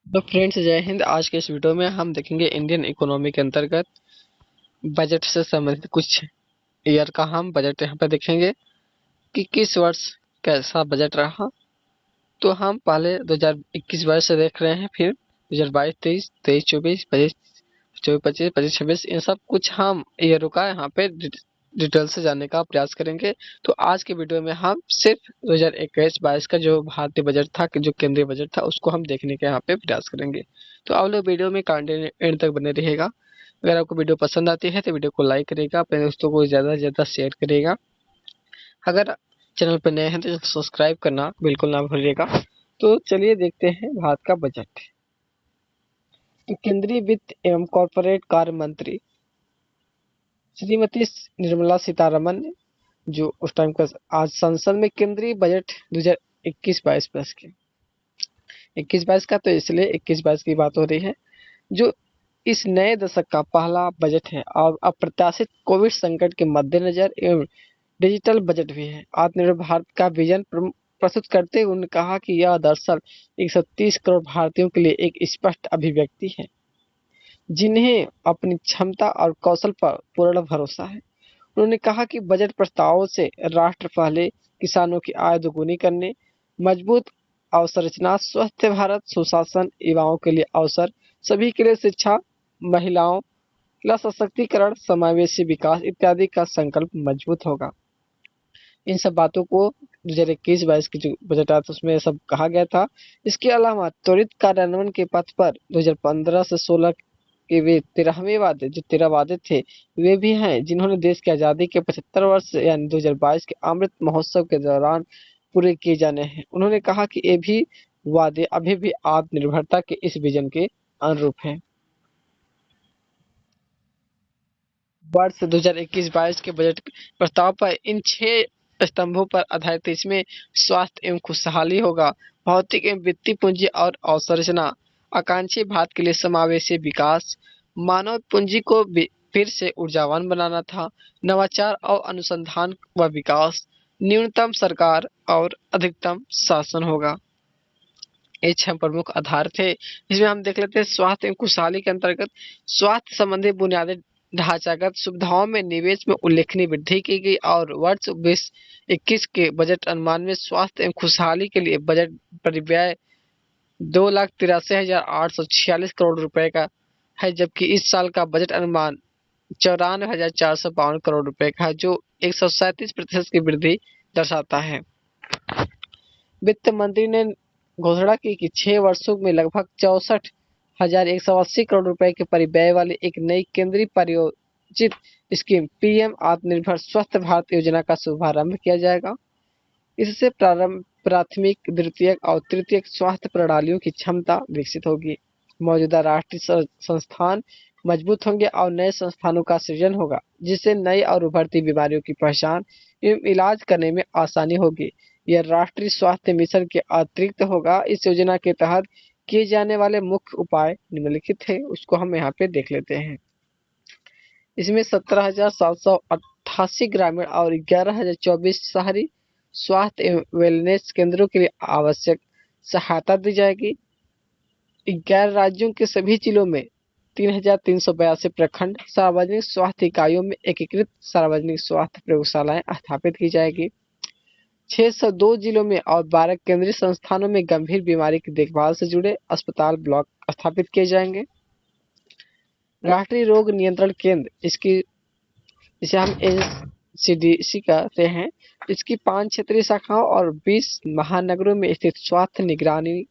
तो फ्रेंड्स, जय हिंद। आज के इस वीडियो में हम देखेंगे इंडियन इकोनॉमी के अंतर्गत बजट से संबंधित कुछ ईयर का हम बजट यहाँ पे देखेंगे कि किस वर्ष कैसा बजट रहा। तो हम पहले 2021-22 से देख रहे हैं, फिर 2022-23, 23-24, 25-24, 25-25, 26 इन सब कुछ हम ईयरों का यहाँ पे डिटेल से जानने का प्रयास करेंगे। तो आज के वीडियो में हम सिर्फ 2021-22 का जो भारतीय बजट था, जो केंद्रीय बजट था, उसको हम देखने का यहाँ पे प्रयास करेंगे। तो आप लोग वीडियो में कंटिन्यू एंड तक बने रहिएगा। अगर आपको वीडियो पसंद आती है तो वीडियो को लाइक करेगा, अपने दोस्तों को ज़्यादा से ज़्यादा शेयर करेगा। अगर चैनल पर नए हैं तो सब्सक्राइब करना बिल्कुल ना भूलिएगा। तो चलिए देखते हैं भारत का बजट। तो केंद्रीय वित्त एवं कॉरपोरेट कार्य मंत्री श्रीमती निर्मला सीतारमन ने जो उस टाइम का आज संसद में केंद्रीय बजट 2021-22 पेश किया। 21-22 का तो इसलिए 21-22 की बात हो रही है, जो इस नए दशक का पहला बजट है और अप्रत्याशित कोविड संकट के मद्देनजर एवं डिजिटल बजट भी है। आत्मनिर्भर भारत का विजन प्रस्तुत करते हुए उन्होंने कहा कि यह दरअसल 130 करोड़ भारतीयों के लिए एक स्पष्ट अभिव्यक्ति है, जिन्हें अपनी क्षमता और कौशल पर पूर्ण भरोसा है। उन्होंने कहा कि बजट प्रस्तावों से राष्ट्र पहले किसानों की आय दोगुनी करने, मजबूत अवसंरचना, स्वस्थ भारत, सुशासन, युवाओं के लिए अवसर, सभी के लिए शिक्षा, महिलाओं का सशक्तिकरण, समावेशी विकास इत्यादि का संकल्प मजबूत होगा। इन सब बातों को 2021-22 की जो बजट आया था उसमें सब कहा गया था। इसके अलावा त्वरित कार्यान्वयन के पथ पर 2015 से 16 के वे 13वें वादे, जो 13 वादे थे, वे भी हैं जिन्होंने देश की आज़ादी के 75 वर्ष यानी 2022 के अमृत महोत्सव के दौरान पूरे किए जाने हैं। उन्होंने कहा कि ये भी वादे अभी भी आत्मनिर्भरता के इस विजन के अनुरूप हैं। वर्ष 2021-22 के बजट प्रस्ताव पर इन 6 स्तंभों पर आधारित इसमें स्वास्थ्य एवं खुशहाली होगा, भौतिक एवं वित्तीय पूंजी और अवसंरचना, आकांक्षी भारत के लिए समावेशी विकास, मानव पूंजी को फिर से ऊर्जावान बनाना था, नवाचार और अनुसंधान व विकास, न्यूनतम सरकार और अधिकतम शासन होगा। ये 6 प्रमुख आधार थे। इसमें हम देख लेते हैं स्वास्थ्य एवं खुशहाली के अंतर्गत स्वास्थ्य संबंधी बुनियादी ढांचागत सुविधाओं में निवेश में उल्लेखनीय वृद्धि की गई और वर्ष 2021 के बजट अनुमान में स्वास्थ्य एवं खुशहाली के लिए बजट परिव्यय 2,83,846 करोड़ रुपए का है, जबकि इस साल का बजट अनुमान 94,452 करोड़ रुपए का है, जो 137% की वृद्धि दर्शाता है। वित्त मंत्री ने घोषणा की कि 6 वर्षों में लगभग 64,180 करोड़ रुपए के परिव्यय वाली एक नई केंद्रीय प्रायोजित स्कीम पीएम आत्मनिर्भर स्वस्थ भारत योजना का शुभारंभ किया जाएगा। इससे प्राथमिक, द्वितीयक और तृतीयक स्वास्थ्य प्रणालियों की क्षमता विकसित होगी। मौजूदा राष्ट्रीय संस्थान मजबूत होंगे और नए संस्थानों का सृजन होगा, जिससे नई और उभरती बीमारियों की पहचान एवं इलाज करने में आसानी होगी। यह राष्ट्रीय स्वास्थ्य मिशन के अतिरिक्त होगा। इस योजना के तहत किए जाने वाले मुख्य उपाय निम्नलिखित है, उसको हम यहाँ पे देख लेते हैं। इसमें 17,788 ग्रामीण और 11,024 शहरी स्वास्थ्य एवं वेलनेस केंद्रों के लिए आवश्यक सहायता दी जाएगी। 11 राज्यों के सभी जिलों में 3,382 प्रखंड सार्वजनिक स्वास्थ्य इकाइयों में एकीकृत सार्वजनिक स्वास्थ्य प्रयोगशालाएं स्थापित की जाएगी। 602 जिलों में और 12 केंद्रीय संस्थानों में गंभीर बीमारी की देखभाल से जुड़े अस्पताल ब्लॉक स्थापित किए जाएंगे। राष्ट्रीय रोग नियंत्रण केंद्र, इसकी जिसे हम एनसीडीसी कहते हैं, इसकी 5 क्षेत्रीय शाखाओं और 20 महानगरों में स्थित स्वास्थ्य निगरानी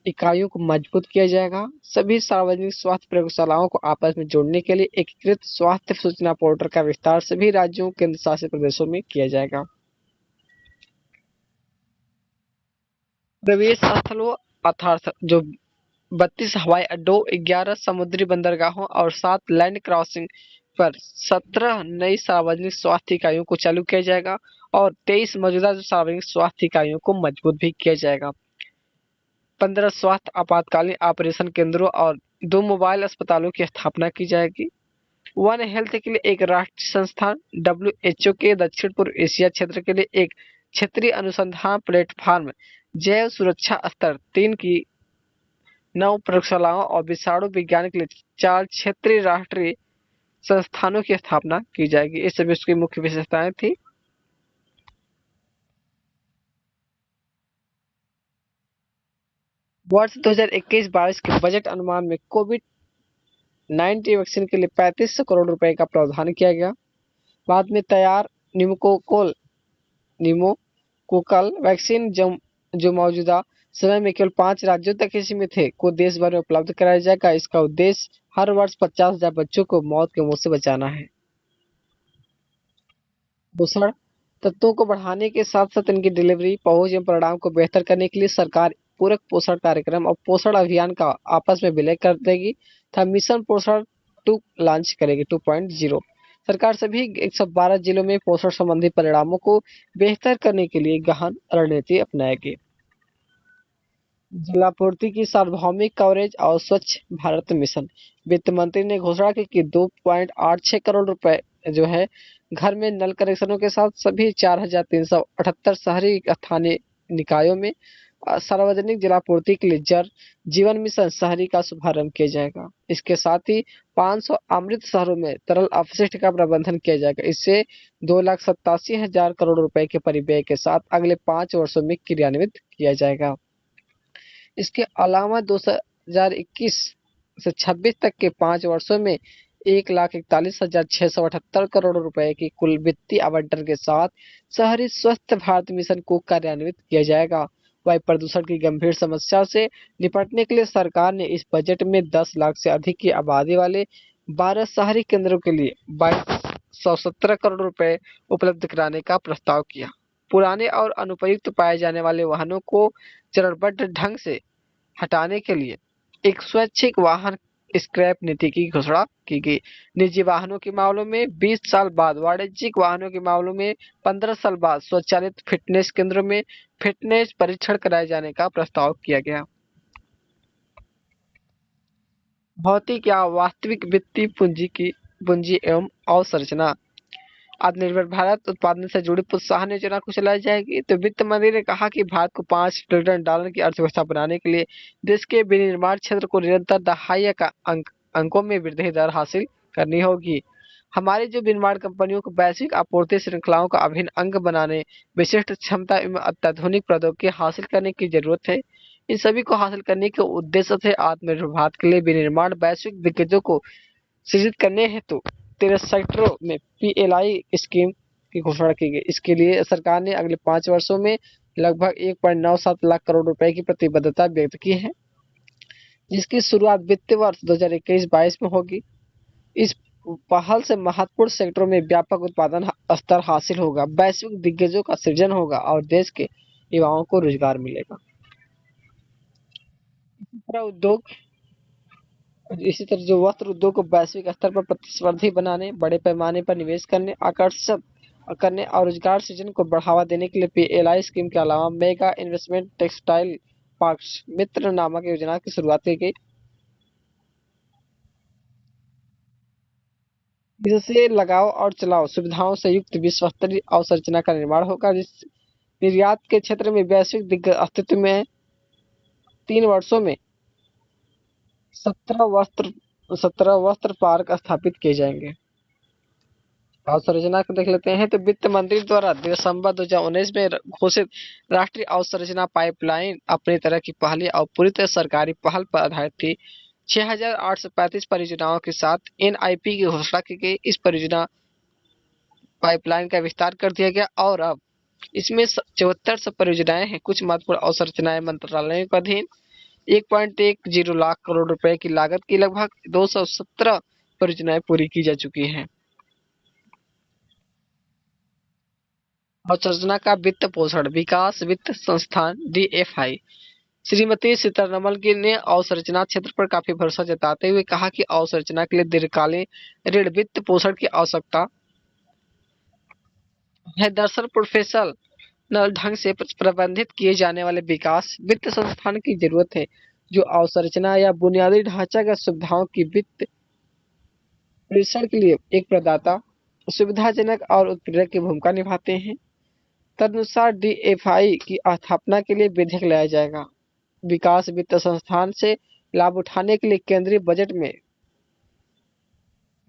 इकाइयों को मजबूत किया जाएगा। सभी सार्वजनिक स्वास्थ्य प्रयोगशालाओं को आपस में जोड़ने के लिए एकीकृत स्वास्थ्य सूचना पोर्टल का विस्तार सभी राज्यों केंद्र शासित प्रदेशों में किया जाएगा। प्रवेश स्थलों अर्थात जो 32 हवाई अड्डों, 11 समुद्री बंदरगाहों और 7 लैंड क्रॉसिंग पर 17 नई सार्वजनिक स्वास्थ्य इकाइयों को चालू किया जाएगा और 23 मौजूदा सार्वजनिक स्वास्थ्य इकाइयों को मजबूत भी किया जाएगा। 15 स्वास्थ्य आपातकालीन ऑपरेशन केंद्रों और 2 मोबाइल अस्पतालों की स्थापना की जाएगी। वन हेल्थ के लिए एक राष्ट्रीय संस्थान, WHO के दक्षिण पूर्व एशिया क्षेत्र के लिए एक क्षेत्रीय अनुसंधान प्लेटफॉर्म, जैव सुरक्षा स्तर 3 की 9 प्रयोगशालाओं और विषाणु विज्ञान के लिए 4 क्षेत्रीय राष्ट्रीय संस्थानों की स्थापना की जाएगी। इस सभी उसकी मुख्य विशेषताएं थी। वर्ष 2021-22 के बजट अनुमान में कोविड 19 वैक्सीन के लिए 3500 करोड़ रुपए का प्रावधान किया गया। बाद में तैयार निमोकोकल वैक्सीन जो मौजूदा समय में केवल 5 राज्यों तक ही सीमित थे को देश भर में उपलब्ध कराया जाएगा। इसका उद्देश्य हर वर्ष 50,000 बच्चों को मौत के मुंह से बचाना है। पोषण तत्वों को बढ़ाने के साथ साथ इनकी डिलीवरी, पहुंच एवं परिणाम को बेहतर करने के लिए सरकार पूरक पोषण कार्यक्रम और पोषण अभियान का आपस में विलय कर देगी तथा मिशन पोषण 2 लॉन्च करेगी 2.0। सरकार सभी 112 जिलों में पोषण संबंधी परिणामों को बेहतर करने के लिए गहन रणनीति अपनाएगी। जलापूर्ति की सार्वभौमिक कवरेज और स्वच्छ भारत मिशन। वित्त मंत्री ने घोषणा की कि 2.86 करोड़ रुपए जो है घर में नल कनेक्शनों के साथ सभी 4,378 शहरी स्थानीय निकायों में सार्वजनिक जलापूर्ति के लिए जल जीवन मिशन शहरी का शुभारंभ किया जाएगा। इसके साथ ही 500 अमृत शहरों में तरल अपशिष्ट का प्रबंधन किया जाएगा। इससे 2,87,000 करोड़ रुपए के परिव्यय के साथ अगले 5 वर्षों में क्रियान्वित किया जाएगा। इसके अलावा 2021 से 26 तक के 5 वर्षों में 1,41,678 करोड़ रुपए की कुल वित्तीय आवंटन के साथ शहरी स्वच्छ भारत मिशन को कार्यान्वित किया जाएगा। वायु प्रदूषण की गंभीर समस्या से निपटने के लिए सरकार ने इस बजट में 10 लाख से अधिक की आबादी वाले 12 शहरी केंद्रों के लिए 2,217 करोड़ रुपए उपलब्ध कराने का प्रस्ताव किया। पुराने और अनुपयुक्त पाए जाने वाले वाहनों को चरणबद्ध ढंग से हटाने के लिए एक स्वैच्छिक वाहन स्क्रैप नीति की घोषणा की गई। निजी वाहनों के मामलों में 20 साल बाद, वाणिज्यिक वाहनों के मामलों में 15 साल बाद स्वचालित फिटनेस केंद्रों में फिटनेस परीक्षण कराए जाने का प्रस्ताव किया गया। भौतिक या वास्तविक वित्तीय पूंजी एवं अवसंरचना। आत्मनिर्भर भारत उत्पादन से जुड़ी प्रोत्साहन योजना को चलाई जाएगी। तो वित्त मंत्री ने कहा कि भारत को $5 ट्रिलियन की अर्थव्यवस्था बनाने के लिए देश के विनिर्माण क्षेत्र को निरंतर दहाई का अंकों में वृद्धि दर हासिल करनी होगी। हमारी जो विनिर्माण कंपनियों को वैश्विक आपूर्ति श्रृंखलाओं का अभिन्न अंग बनाने, विशिष्ट क्षमता एवं अत्याधुनिक प्रौद्योगिकी हासिल करने की जरूरत है। इन सभी को हासिल करने के उद्देश्य से आत्मनिर्भर भारत के लिए विनिर्माण वैश्विक दिग्गजों को सृजित करने हेतु 13 सेक्टरों में PLI स्कीम की घोषणा की गई। इसके लिए सरकार ने अगले 5 वर्षों में लगभग 1.97 लाख करोड़ रुपए की प्रतिबद्धता व्यक्त की है, जिसकी शुरुआत वित्तीय वर्ष 2021-22 में होगी। इस पहल से महत्वपूर्ण सेक्टरों में व्यापक उत्पादन स्तर हासिल होगा, वैश्विक दिग्गजों का सृजन होगा और देश के युवाओं को रोजगार मिलेगा। उद्योग इसी तरह जो वस्त्र उद्योग को वैश्विक स्तर पर प्रतिस्पर्धी बनाने, बड़े पैमाने पर निवेश करने, आकर्षक करने और रोजगार सृजन को बढ़ावा देने के लिए PLI स्कीम के अलावा मेगा इन्वेस्टमेंट टेक्सटाइल पार्क्स मित्र नामक योजना की शुरुआत की गई। इससे लगाओ और चलाओ सुविधाओं से युक्त विश्व स्तरीय अवसंरचना का निर्माण होगा, जिस निर्यात के क्षेत्र में वैश्विक दिग्गज अस्तित्व में 3 वर्षों में 17 वस्त्र पार्क स्थापित किए जाएंगे। अवसंरचना को देख लेते हैं। तो वित्त मंत्री द्वारा दिसंबर 2019 में घोषित राष्ट्रीय अवसंरचना पाइपलाइन अपनी तरह की पहली और पूरी तरह सरकारी पहल पर आधारित थी। 6,835 परियोजनाओं के साथ NIP की घोषणा की गई। इस परियोजना पाइपलाइन का विस्तार कर दिया गया और अब इसमें 74 परियोजनाएं हैं। कुछ महत्वपूर्ण अवसंरचनाएं मंत्रालयों के अधीन 1.10 लाख करोड़ रुपए की लागत की लगभग 217 परियोजनाएं पूरी की जा चुकी हैं। अवसंरचना का वित्त पोषण। विकास वित्त संस्थान DFI श्रीमती सीतारमण की ने अवसंरचना क्षेत्र पर काफी भरोसा जताते हुए कहा कि अवसंरचना के लिए दीर्घकालीन ऋण वित्त पोषण की आवश्यकता है। दरअसल प्रोफेशनल ढंग से प्रबंधित किए जाने वाले विकास वित्त संस्थान की जरूरत है, जो अवसंरचना या बुनियादी ढांचागत सुविधाओं की वित्त प्रेषण के लिए एक प्रदाता, सुविधाजनक और उत्प्रेरक की भूमिका निभाते हैं। तदनुसार DFI की स्थापना के लिए विधेयक लाया जाएगा। विकास वित्त संस्थान से लाभ उठाने के लिए केंद्रीय बजट में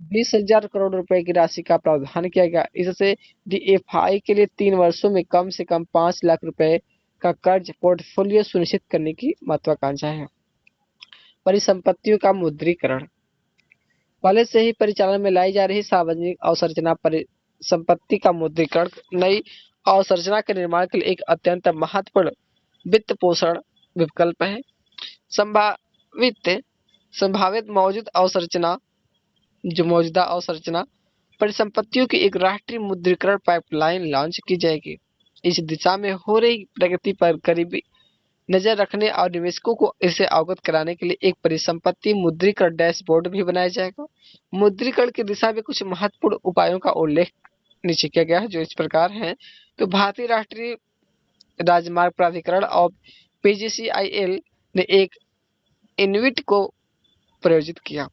20,000 करोड़ रुपए की राशि का प्रावधान किया गया। इससे डीएफआई के लिए 3 वर्षों में कम से कम 5 लाख रुपए का कर्ज पोर्टफोलियो सुनिश्चित करने की महत्वाकांक्षा है। परिसंपत्तियों का मुद्रीकरण। पहले से ही परिचालन में लाई जा रही सार्वजनिक अवसंरचना परिसंपत्ति का मुद्रीकरण नई अवसंरचना के निर्माण के लिए एक अत्यंत महत्वपूर्ण वित्त पोषण विकल्प है। संभावित संभावित मौजूदा अवसंरचना परिसंपत्तियों की एक राष्ट्रीय मुद्रीकरण पाइपलाइन लॉन्च की जाएगी। इस दिशा में हो रही प्रगति पर करीबी नजर रखने और निवेशकों को इसे अवगत कराने के लिए एक परिसंपत्ति मुद्रीकरण डैशबोर्ड भी बनाया जाएगा। मुद्रीकरण की दिशा में कुछ महत्वपूर्ण उपायों का उल्लेख नीचे किया गया है, जो इस प्रकार है। तो भारतीय राष्ट्रीय राजमार्ग प्राधिकरण और पीजीसीआईएल ने एक इन्विट को प्रायोजित किया,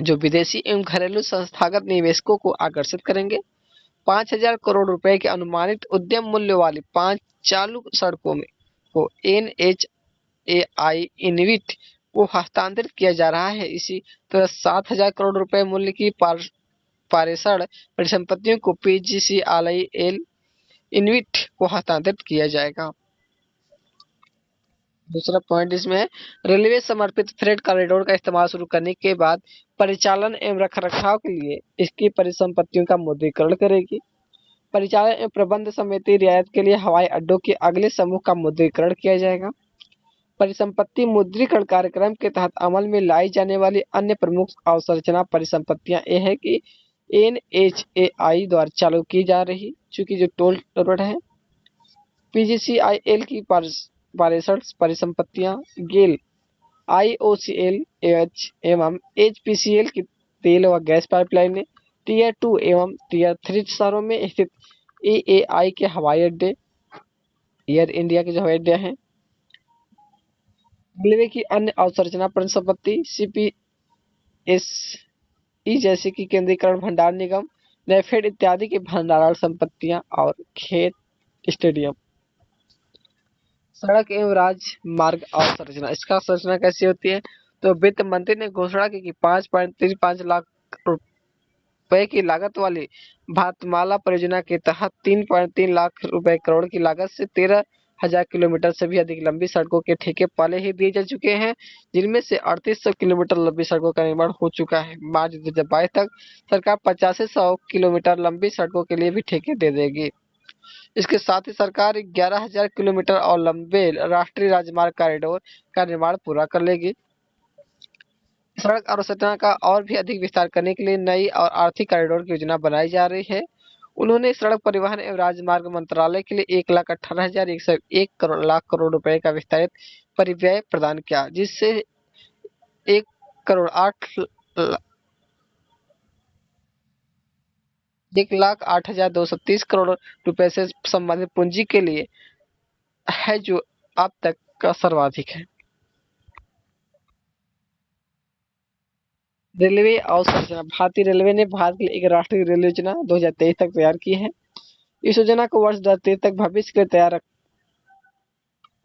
जो विदेशी एवं घरेलू संस्थागत निवेशकों को आकर्षित करेंगे। 5,000 करोड़ रुपए के अनुमानित उद्यम मूल्य वाली 5 चालू सड़कों में को एनएचएआई इन्विट को हस्तांतरित किया जा रहा है। इसी तरह 7,000 करोड़ रुपए मूल्य की पारेषण परिसंपत्तियों को पीजीसीआईएल इन्विट को हस्तांतरित किया जाएगा। दूसरा पॉइंट इसमें है, रेलवे समर्पित फ्रेट कॉरिडोर का इस्तेमाल शुरू करने के बाद परिचालन एवं रखरखाव के लिए इसकी परिसंपत्तियों का मुद्रीकरण करेगी। परिचालन एवं प्रबंध समिति रियायत के लिए हवाई अड्डों के अगले समूह का मुद्रीकरण किया जाएगा। परिसंपत्ति मुद्रीकरण कार्यक्रम के तहत अमल में लाई जाने वाली अन्य प्रमुख अवसंरचना परिसंपत्तियां ये है कि एनएचएआई द्वारा चालू की जा रही, चूंकि जो टोल रोड है, पीजीसीआईएल की पारेषण परिसंपत्तियां, गेल, आईओसीएल एच एवं एचपीसीएल की तेल व गैस पाइपलाइनें, टीयर 2 एवं टीयर 3 शहरों में स्थित एएआई के हवाई अड्डे, एयर इंडिया के जो हवाई अड्डे हैं, रेलवे की अन्य अवसंरचना परिसंपत्ति सीपीएसई जैसे कि केंद्रीकरण भंडार निगम, नेफेड इत्यादि की भंडारण संपत्तियां और खेत स्टेडियम। सड़क एवं राजमार्ग अवसंरचना, इसका संरचना कैसी होती है? तो वित्त मंत्री ने घोषणा की कि 5.35 लाख रुपए की लागत वाली भातमाला परियोजना के तहत 3.3 लाख रुपए करोड़ की लागत से 13,000 किलोमीटर से भी अधिक लंबी सड़कों के ठेके पहले ही दिए जा चुके हैं, जिनमें से 3800 किलोमीटर लंबी सड़कों का निर्माण हो चुका है। मार्च 2022 तक सरकार 8500 किलोमीटर लंबी सड़कों के लिए भी ठेके दे देगी। इसके साथ ही सरकार 11,000 किलोमीटर और लंबे राष्ट्रीय राजमार्ग कॉरिडोर का निर्माण पूरा कर लेगी। सड़क अवसंरचना का और भी अधिक विस्तार करने के लिए नई और आर्थिक कॉरिडोर की योजना बनाई जा रही है। उन्होंने सड़क परिवहन एवं राजमार्ग मंत्रालय के लिए 1,18,101 लाख करोड़ रुपए का विस्तारित परिव्यय प्रदान किया, जिससे 1,08,230 करोड़ रुपए से संबंधित पूंजी के लिए है, जो अब तक का सर्वाधिक है। रेलवे अवसंरचना। भारतीय रेलवे ने भारत के लिए एक राष्ट्रीय रेल योजना 2023 तक तैयार की है। इस योजना को वर्ष 2023 तक भविष्य के लिए तैयार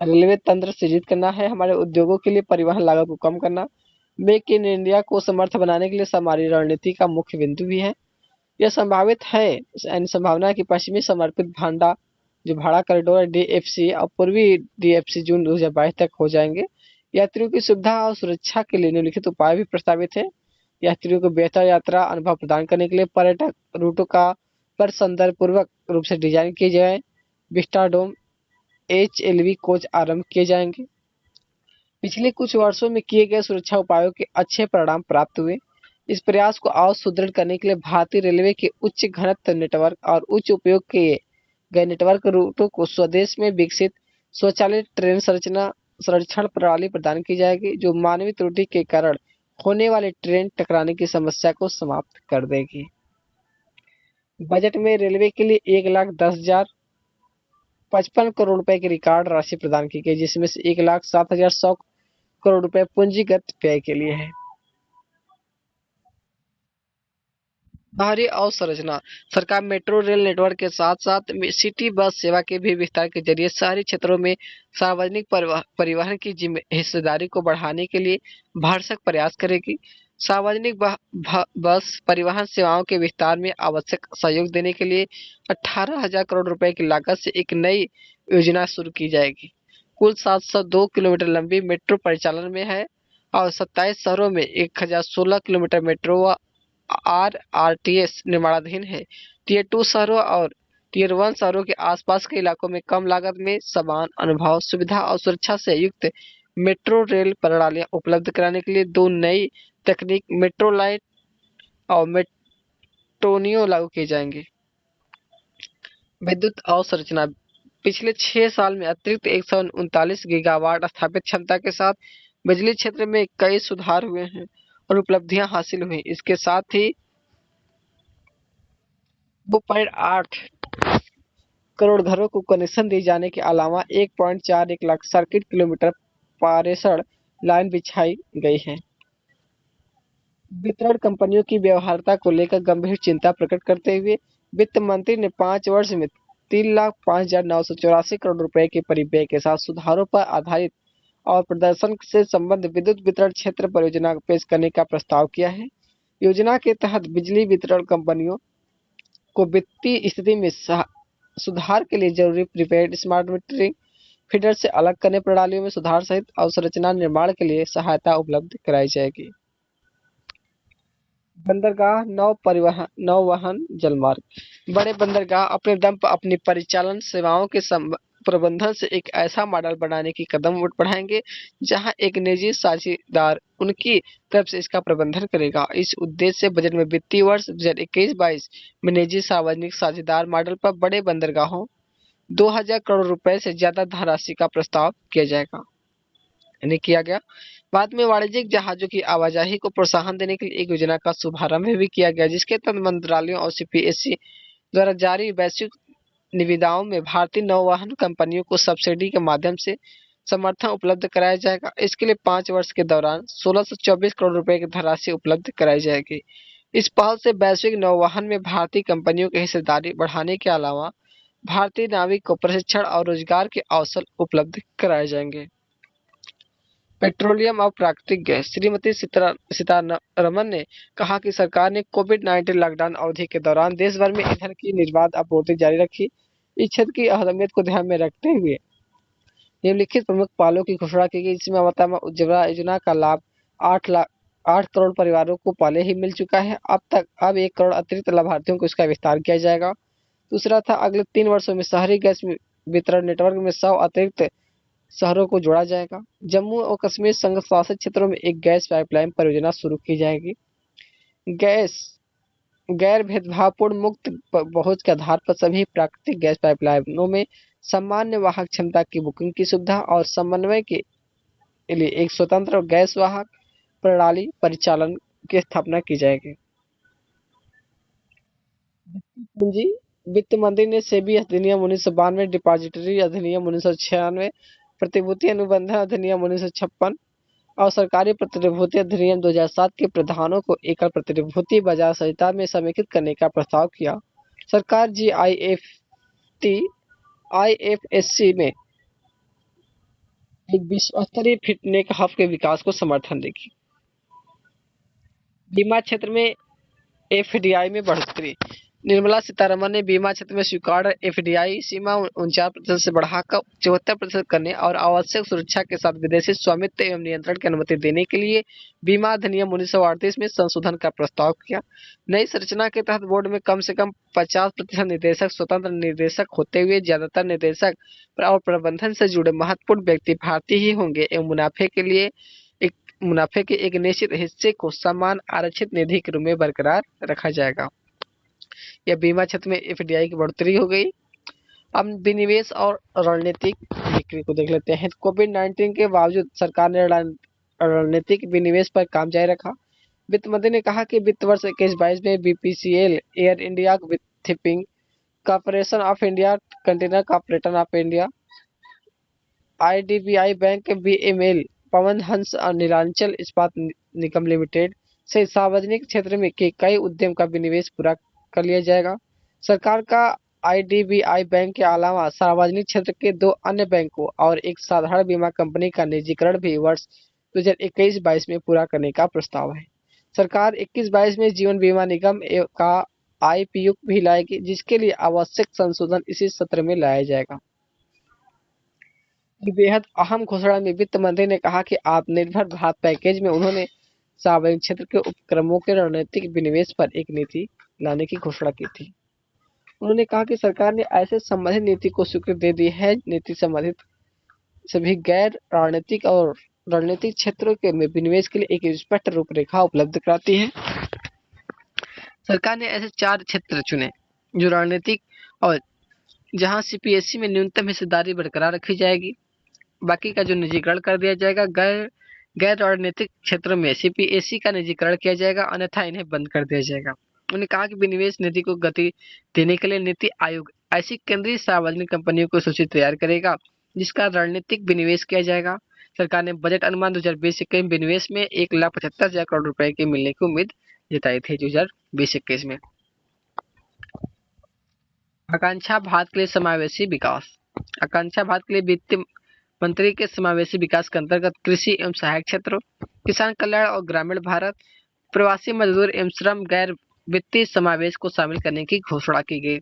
रेलवे तंत्र सृजित करना है, हमारे उद्योगों के लिए परिवहन लागत को कम करना, मेक इन इंडिया को समर्थ बनाने के लिए हमारी रणनीति का मुख्य बिंदु भी है। यह संभावित है संभावना है कि पश्चिमी समर्पित भांडा जो भाड़ा कॉरिडोर डीएफसी और पूर्वी डीएफसी जून 2022 तक हो जाएंगे। यात्रियों की सुविधा और सुरक्षा के लिए निम्नलिखित उपाय भी प्रस्तावित है। यात्रियों को बेहतर यात्रा अनुभव प्रदान करने के लिए पर्यटक रूटों का पर संदर्भ पूर्वक रूप से डिजाइन किए जाए। विस्टाडोम एचएलवी कोच आरंभ किए जाएंगे। पिछले कुछ वर्षों में किए गए सुरक्षा उपायों के अच्छे परिणाम प्राप्त हुए। इस प्रयास को और सुदृढ़ करने के लिए भारतीय रेलवे के उच्च घनत्व नेटवर्क और उच्च उपयोग किए गए नेटवर्क रूटों को स्वदेश में विकसित स्वचालित ट्रेन संरक्षण प्रणाली प्रदान की जाएगी, जो मानवीय त्रुटि के कारण होने वाले ट्रेन टकराने की समस्या को समाप्त कर देगी। बजट में रेलवे के लिए 1,10,055 करोड़ रुपए की रिकॉर्ड राशि प्रदान की गई, जिसमें से 1,07,100 करोड़ रुपए पूंजीगत व्यय के लिए है। शहरी अवसंरचना। सरकार मेट्रो रेल नेटवर्क के साथ साथ सिटी बस सेवा के भी विस्तार के जरिए शहरी क्षेत्रों में सार्वजनिक परिवहन की हिस्सेदारी को बढ़ाने के लिए भरसक प्रयास करेगी। सार्वजनिक बस परिवहन सेवाओं के विस्तार में आवश्यक सहयोग देने के लिए 18,000 करोड़ रुपए की लागत से एक नई योजना शुरू की जाएगी। कुल 702 किलोमीटर लंबी मेट्रो परिचालन में है और 27 शहरों में 1,016 किलोमीटर मेट्रो व आरआरटीएस निर्माणाधीन है। टीयर टू शहरों और टीयर वन शहरों के आसपास के इलाकों में कम लागत में समान अनुभव, सुविधा और सुरक्षा से युक्त मेट्रो रेल प्रणालियां उपलब्ध कराने के लिए दो नई तकनीक मेट्रो लाइट और मेट्रोनियो लागू किए जाएंगे। विद्युत अवसंरचना। पिछले 6 साल में अतिरिक्त 139 गीगावाट स्थापित क्षमता के साथ बिजली क्षेत्र में कई सुधार हुए हैं और उपलब्धियां हासिल हुई। इसके साथ ही 2.8 करोड़ घरों को कनेक्शन दिए जाने के अलावा 1.41 लाख सर्किट किलोमीटर पारेषण लाइन बिछाई गई है। वितरण कंपनियों की व्यवहार्यता को लेकर गंभीर चिंता प्रकट करते हुए वित्त मंत्री ने 5 वर्ष में 3,05,984 करोड़ रुपए के परिव्यय के साथ सुधारों पर आधारित और प्रदर्शन से संबंधित विद्युत वितरण क्षेत्र परियोजना पेश करने का प्रस्ताव किया है। योजना के तहत बिजली वितरण कंपनियों को वित्तीय स्थिति में सुधार के लिए जरूरी प्रीपेड स्मार्ट मीटरिंग फीडर से अलग करने प्रणालियों में सुधार सहित अवसंरचना निर्माण के लिए सहायता उपलब्ध कराई जाएगी। बंदरगाह नौवहन जलमार्ग। बड़े बंदरगाह अपने दम पर अपनी परिचालन सेवाओं के प्रबंधन से एक ऐसा मॉडल बनाने की कदम बढ़ाएंगे जहां एक निजी साझेदार उनकी तरफ से इसका प्रबंधन करेगा। इस उद्देश्य से बजट में वित्तीय वर्ष 2021-22 में निजी सार्वजनिक साझेदार मॉडल पर बड़े बंदरगाहों 2,000 करोड़ रुपए से ज्यादा धनराशि का प्रस्ताव किया जाएगा यानी किया गया। बाद में वाणिज्यिक जहाजों की आवाजाही को प्रोत्साहन देने के लिए एक योजना का शुभारंभ भी किया गया जिसके तहत मंत्रालयों और सीपीएससी द्वारा जारी वैश्विक निविदाओं में भारतीय नौवहन कंपनियों को सब्सिडी के माध्यम से समर्थन उपलब्ध कराया जाएगा। इसके लिए 5 वर्ष के दौरान 1,624 करोड़ रुपए की धनराशि उपलब्ध कराई जाएगी। इस पहल से वैश्विक नौवहन में भारतीय कंपनियों की हिस्सेदारी बढ़ाने के अलावा भारतीय नाविक को प्रशिक्षण और रोजगार के अवसर उपलब्ध कराए जाएंगे। पेट्रोलियम और प्राकृतिक गैस। श्रीमती सीतारमन ने कहा कि सरकार ने कोविड-19 लॉकडाउन अवधि के दौरान देश भर में ईंधन की निर्बाध आपूर्ति जारी रखी। इस क्षेत्र की अहमियत को ध्यान में रखते हुए निम्नलिखित प्रमुख पहलों की घोषणा की गई जिसमें उज्ज्वला योजना का लाभ 8 करोड़ परिवारों को पहले ही मिल चुका है। अब 1 करोड़ अतिरिक्त लाभार्थियों को इसका विस्तार किया जाएगा। दूसरा था अगले 3 वर्षों में शहरी गैस वितरण नेटवर्क में 100 अतिरिक्त शहरों को जोड़ा जाएगा। जम्मू और कश्मीर संघ शासित क्षेत्रों में एक गैस पाइपलाइन परियोजना शुरू की जाएगी। गैस गैर भेदभावपूर्ण मुक्त पहुंच के आधार पर सभी प्राकृतिक गैस पाइपलाइनों में सामान्य वाहक क्षमता की बुकिंग की सुविधा और समन्वय के लिए एक स्वतंत्र गैस वाहक प्रणाली परिचालन की स्थापना की जाएगी। पूंजी। वित्त मंत्री ने सेबी अधिनियम 1992, डिपॉजिटरी अधिनियम 1996, प्रतिभूति अनुबंध अधिनियम 1956 और सरकारी प्रतिभूति अधिनियम 2007 के प्रावधानों को एकल प्रतिभूति बाजार संहिता में समेकित करने का प्रस्ताव किया। सरकार जीआईएफटी आईएफएससी में एक विश्व स्तरीय फिटनेक हब के विकास को समर्थन देगी। बीमा क्षेत्र में एफडीआई में बढ़ोतरी। निर्मला सीतारमन ने बीमा क्षेत्र में स्वीकार्य एफडीआई सीमा 49% से बढ़ाकर 74% करने और आवश्यक सुरक्षा के साथ विदेशी स्वामित्व एवं नियंत्रण की अनुमति देने के लिए बीमा अधिनियम 1938 में संशोधन का प्रस्ताव किया। नई संरचना के तहत बोर्ड में कम से कम 50% निदेशक स्वतंत्र निदेशक होते हुए ज्यादातर निदेशक और प्रबंधन से जुड़े महत्वपूर्ण व्यक्ति भारतीय ही होंगे एवं मुनाफे के एक निश्चित हिस्से को समान आरक्षित निधि के रूप में बरकरार रखा जाएगा। यह बीमा क्षेत्र में एफडीआई की बढ़ोतरी हो गई। अब विनिवेश और रणनीतिक बिक्री को देख लेते हैं। कोविड-19 के बावजूद सरकार ने रणनीतिक विनिवेश पर काम जारी रखा। वित्त मंत्री ने कहा कि वित्त वर्ष 21-22 में BPCL, Air India, Shipping Corporation of India, Container Corporation of India, IDBI Bank, BML, Pawan Hans और नीलांचल इस्पात निगम लिमिटेड से सार्वजनिक क्षेत्र में के कई उद्यम का विनिवेश पूरा कर लिया जाएगा। सरकार का आईडीबीआई बैंक के अलावा सार्वजनिक क्षेत्र के 2 अन्य बैंकों और एक साधारण बीमा कंपनी का निजीकरण भी वर्ष 2021-22 में पूरा करने का प्रस्ताव है। सरकार 21-22 में जीवन बीमा निगम का आईपीओ भी लाएगी, जिसके लिए आवश्यक संशोधन इसी सत्र में लाया जाएगा। एक बेहद अहम घोषणा में वित्त मंत्री ने कहा कि आत्मनिर्भर भारत पैकेज में उन्होंने सार्वजनिक क्षेत्र के उपक्रमों के रणनीतिक विनिवेश पर एक नीति लाने की घोषणा की थी। उन्होंने कहा कि सरकार ने ऐसे संबंधित नीति को स्वीकृति दे दी है। नीति संबंधित सभी गैर राजनीतिक और रणनीतिक क्षेत्रों के में विनिवेश के लिए एक स्पष्ट रूपरेखा उपलब्ध कराती है। सरकार ने ऐसे 4 क्षेत्र चुने जो रणनीतिक और जहां सीपीएससी में न्यूनतम हिस्सेदारी बरकरार रखी जाएगी, बाकी का जो निजीकरण कर दिया जाएगा। गैर राजनीतिक क्षेत्रों में सीपीएससी का निजीकरण किया जाएगा, अन्यथा इन्हें बंद कर दिया जाएगा। उन्होंने कहा कि विनिवेश नीति को गति देने के लिए नीति आयोग ऐसी केंद्रीय सार्वजनिक कंपनियों को सूची तैयार करेगा जिसका रणनीतिक विनिवेश किया जाएगा। सरकार ने बजट अनुमान 2020-21 विनिवेश में 1,75,000 करोड़ रुपए के मिलने की उम्मीद जताई थी 2020-21 में। आकांक्षा भारत के लिए समावेशी विकास। आकांक्षा भारत के लिए वित्त मंत्री के समावेशी विकास के अंतर्गत कृषि एवं सहायक क्षेत्रों, किसान कल्याण और ग्रामीण भारत, प्रवासी मजदूर एवं श्रम गैर वित्तीय समावेश को शामिल करने की घोषणा की गई।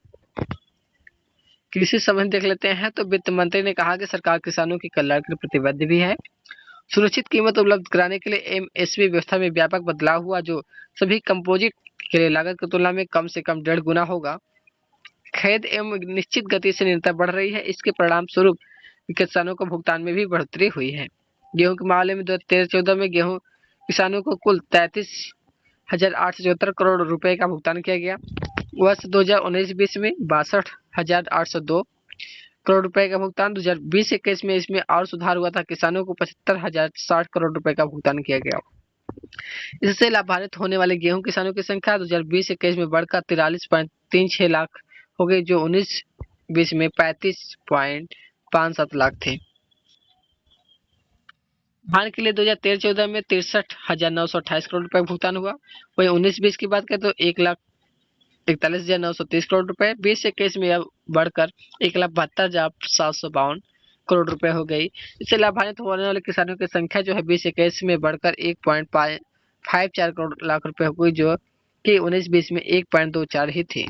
कृषि संबंध देख लेते हैं तो वित्त मंत्री ने कहा कि सरकार किसानों के कल्याण के लिए प्रतिबद्ध भी है। सुरक्षित कीमत उपलब्ध कराने के लिए एमएसपी व्यवस्था में व्यापक बदलाव हुआ, जो सभी कंपोजिट के लिए लागत की तुलना में कम से कम 1.5 गुना होगा। खेद एवं निश्चित गति से निरंतर बढ़ रही है। इसके परिणाम स्वरूप किसानों को भुगतान में भी बढ़ोतरी हुई है। गेहूं के मामले में 2013-14 में गेहूं किसानों को कुल 33,874 करोड़ रुपए का भुगतान किया गया। वर्ष 2019-20 में 62,802 करोड़ रुपए का भुगतान। 2020-21 में इसमें और सुधार हुआ था, किसानों को 75,060 करोड़ रुपए का भुगतान किया गया। इससे लाभान्वित होने वाले गेहूं किसानों की संख्या 2020-21 में बढ़कर 43.36 लाख हो गई, जो 19-20 में 35.57 लाख थे। धान के लिए 2013-14 में 63,928 करोड़ रुपए भुगतान हुआ। वहीं 19-20 की बात करें तो 1,41,930 करोड़ रुपए। 20-21 में अब बढ़कर 1,72,752 करोड़ रुपए हो गई। इससे लाभान्वित होने वाले किसानों की संख्या जो है 20-21 में बढ़कर 1.54 करोड़ लाख रुपए हो गई, जो कि 19-20 में 1.24 ही थी।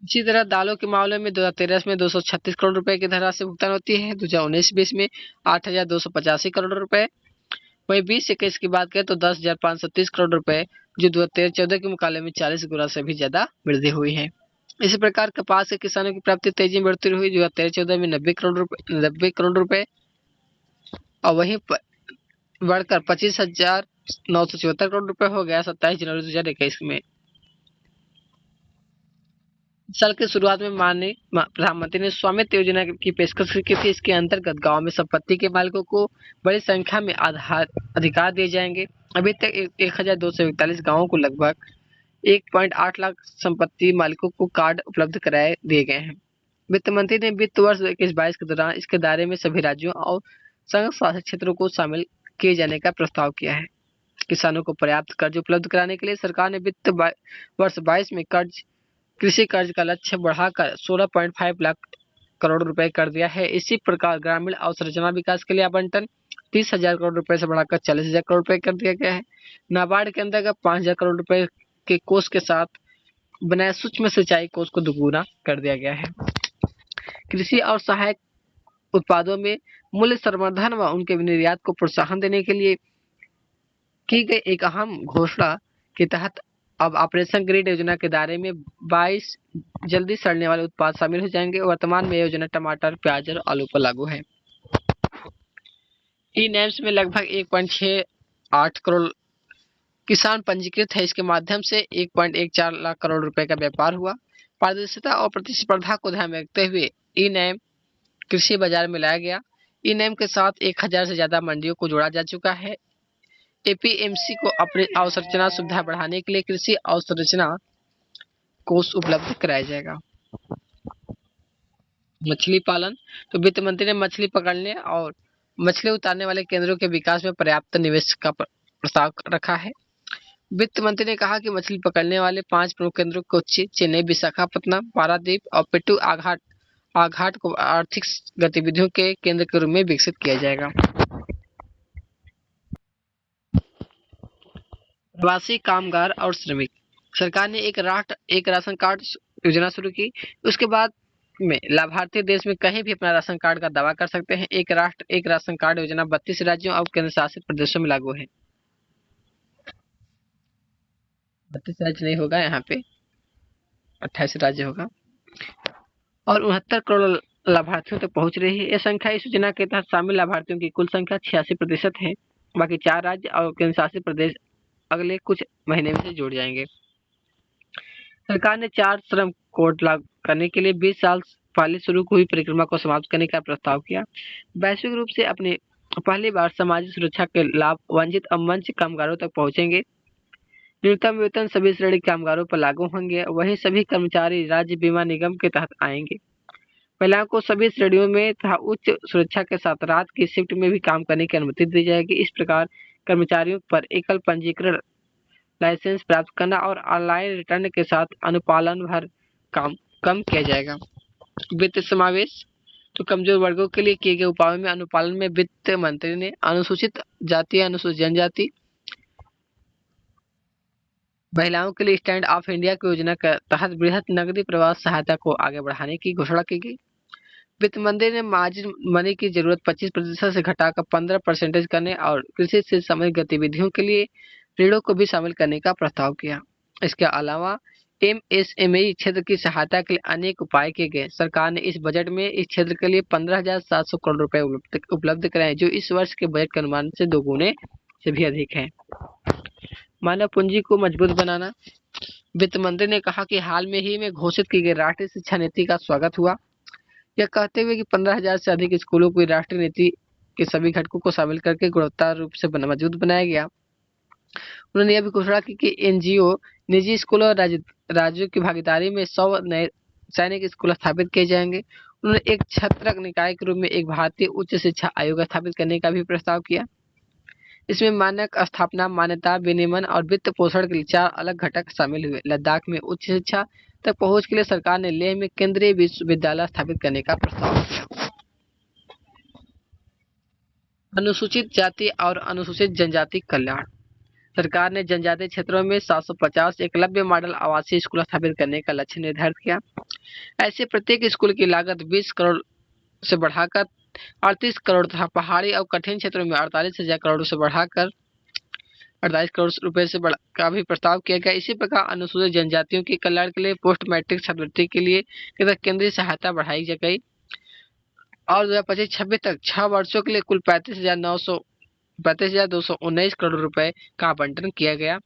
इसी तरह दालों के मामले में 2013 में 236 करोड़ रुपए की धनराशि भुगतान होती है। 2019-20 में 8,285 करोड़ रुपए। वहीं 20-21 की बात करें तो 10,530 करोड़ रुपए, जो 2013-14 के मुकाबले में 40 गुना से भी ज्यादा वृद्धि हुई है। इसी प्रकार कपास के किसानों की प्राप्ति तेजी में बढ़ती हुई 2013-14 में 90 करोड़ रुपए और वहीं बढ़कर 25,974 करोड़ रुपए हो गया 27 जनवरी 2021 में। साल की शुरुआत में माननीय प्रधानमंत्री ने स्वामित्व योजना की पेशकश की थी। इसके अंतर्गत गांव में संपत्ति के मालिकों को बड़ी संख्या में अधिकार दिए जाएंगे। अभी तक 1,241 गांवों को लगभग 1.8 लाख संपत्ति मालिकों को कार्ड उपलब्ध कराए दिए गए हैं। वित्त मंत्री ने वित्त वर्ष 21-22 के दौरान इसके दायरे में सभी राज्यों और संघ शासित क्षेत्रों को शामिल किए जाने का प्रस्ताव किया है। किसानों को पर्याप्त कर्ज उपलब्ध कराने के लिए सरकार ने वित्त वर्ष 22 में कृषि कर्ज का लक्ष्य बढ़ाकर 16.5 लाख करोड़ रुपए कर दिया है। इसी प्रकार ग्रामीण अवसंरचना विकास के लिए आवंटन 30,000 करोड़ रुपए से बढ़ाकर 40,000 करोड़ रुपए कर दिया गया है। नाबार्ड के अंतर्गत 5,000 करोड़ रुपए के कोष के साथ बनाए सूक्ष्म सिंचाई कोष को दोगुना कर दिया गया है। कृषि और सहायक उत्पादों में मूल्य संवर्धन व उनके निर्यात को प्रोत्साहन देने के लिए की गई एक अहम घोषणा के तहत अब ऑपरेशन ग्रीन योजना के दायरे में 22 जल्दी सड़ने वाले उत्पाद शामिल हो जाएंगे। वर्तमान में योजना टमाटर, प्याज और आलू पर लागू है। ई नेम्स में लगभग 1.68 करोड़ किसान पंजीकृत है। इसके माध्यम से 1.14 लाख करोड़ रुपए का व्यापार हुआ। पारदर्शिता और प्रतिस्पर्धा को ध्यान में रखते हुए ई नैम कृषि बाजार में लाया गया। ई नैम के साथ 1,000 से ज्यादा मंडियों को जोड़ा जा चुका है। एपीएमसी को अपनी अवसंरचना सुविधा बढ़ाने के लिए कृषि अवसंरचना कोष उपलब्ध कराया जाएगा। मछली पालन तो वित्त मंत्री ने मछली पकड़ने और मछली उतारने वाले केंद्रों के विकास में पर्याप्त निवेश का प्रस्ताव रखा है। वित्त मंत्री ने कहा कि मछली पकड़ने वाले 5 प्रमुख केंद्रों कोच्चि, चेन्नई, विशाखापत्तनम, पारादीप और पेट्टू आघाट आघाट को आर्थिक गतिविधियों के केंद्र के रूप में विकसित किया जाएगा। प्रवासी कामगार और श्रमिक। सरकार ने एक राष्ट्र एक राशन कार्ड योजना शुरू की। उसके बाद में लाभार्थी देश में कहीं भी अपना राशन कार्ड का दावा कर सकते हैं। एक राष्ट्र एक राशन कार्ड योजना 32 राज्यों और केंद्र शासित प्रदेशों में लागू है। 32 राज्य नहीं होगा, यहाँ पे 28 राज्य होगा और 69 करोड़ लाभार्थियों तक पहुंच रही है। यह संख्या इस योजना के तहत शामिल लाभार्थियों की कुल संख्या 86% है। बाकी 4 राज्य और केंद्र शासित प्रदेश अगले कुछ महीने में से जुड़ जाएंगे। सरकार ने 4 श्रम कोड लागू करने के लिए 20 साल पहले शुरू हुई परिक्रमा को समाप्त करने का प्रस्ताव किया। वैश्विक रूप से अपने पहली बार सामाजिक सुरक्षा के लाभ वंचित और मंच कामगारों तक पहुंचेंगे। न्यूनतम वेतन सभी श्रेणी कामगारों पर लागू होंगे। वहीं सभी कर्मचारी राज्य बीमा निगम के तहत आएंगे। महिलाओं को सभी श्रेणियों में तथा उच्च सुरक्षा के साथ रात की शिफ्ट में भी काम करने की अनुमति दी जाएगी। इस प्रकार कर्मचारियों पर एकल पंजीकरण लाइसेंस प्राप्त करना और ऑनलाइन रिटर्न के साथ अनुपालन भर काम कम किया जाएगा। वित्त समावेश। तो कमजोर वर्गों के लिए किए गए उपायों में अनुपालन में वित्त मंत्री ने अनुसूचित जाति, अनुसूचित जनजाति, महिलाओं के लिए स्टैंड ऑफ इंडिया की योजना के तहत बृहत नकदी प्रवाह सहायता को आगे बढ़ाने की घोषणा की गई। वित्त मंत्री ने मार्जिन मनी की जरूरत 25% से घटाकर 15% करने और कृषि से संबंधित गतिविधियों के लिए ऋणों को भी शामिल करने का प्रस्ताव किया। इसके अलावा एमएसएमई क्षेत्र की सहायता के लिए अनेक उपाय किए गए। सरकार ने इस बजट में इस क्षेत्र के लिए 15,700 करोड़ रुपए उपलब्ध कराए, जो इस वर्ष के बजट के अनुमान से दोगुने से भी अधिक है। मानव पूंजी को मजबूत बनाना। वित्त मंत्री ने कहा कि हाल में ही में घोषित की गई राष्ट्रीय शिक्षा नीति का स्वागत हुआ। यह कहते हुए कि 15,000 से अधिक स्कूलों को राष्ट्रीय नीति के सभी घटकों को शामिल करके गुणवत्ता रूप से मजबूत बनाया गया। उन्होंने यह भी घोषणा की कि एनजीओ, निजी स्कूलों और राज्यों की भागीदारी में 100 नए सैनिक स्कूल स्थापित किए जाएंगे। उन्होंने एक छत्रक निकाय के रूप में एक भारतीय उच्च शिक्षा आयोग स्थापित करने का भी प्रस्ताव किया। इसमें मानक स्थापना, मान्यता, विनियमन और वित्त पोषण के लिए 4 अलग घटक शामिल हुए। लद्दाख में उच्च शिक्षा तक पहुंच के लिए सरकार ने लेह में केंद्रीय विश्वविद्यालय स्थापित करने का प्रस्ताव किया। अनुसूचित जाति और अनुसूचित जनजाति कल्याण। सरकार ने जनजातीय क्षेत्रों में 750 एकलव्य मॉडल आवासीय स्कूल स्थापित करने का लक्ष्य निर्धारित किया। ऐसे प्रत्येक स्कूल की लागत 20 करोड़ से बढ़ाकर 38 करोड़ तथा पहाड़ी और कठिन क्षेत्रों में 48,000 करोड़ से बढ़ाकर 48 करोड़ रुपए से का भी प्रस्ताव किया गया। इसी प्रकार अनुसूचित जनजातियों के कल्याण के लिए पोस्ट मैट्रिक छात्रवृत्ति के लिए केंद्रीय सहायता बढ़ाई गई और 2025-26 तक 6 वर्षों के लिए कुल 35,219 करोड़ रुपए का आवंटन किया गया।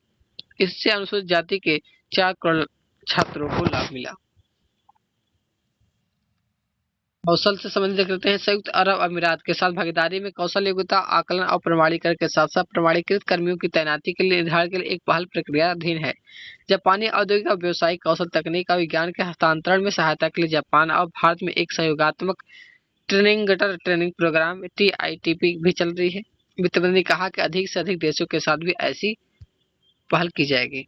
इससे अनुसूचित जाति के 4 करोड़ छात्रों को लाभ मिला। कौशल से संबंधित करते हैं। संयुक्त अरब अमीरात के साथ भागीदारी में कौशल योग्यता आकलन और प्रमाणीकरण के साथ साथ प्रमाणीकृत कर्मियों की तैनाती के लिए निर्धारण के लिए एक पहल प्रक्रिया अधीन है। जापानी औद्योगिक और व्यवसायिक कौशल, तकनीक और विज्ञान के हस्तांतरण में सहायता के लिए जापान और भारत में एक सहयोगात्मक ट्रेनिंग प्रोग्राम TITP भी चल रही है। वित्त मंत्री ने कहा कि अधिक से अधिक देशों के साथ भी ऐसी पहल की जाएगी।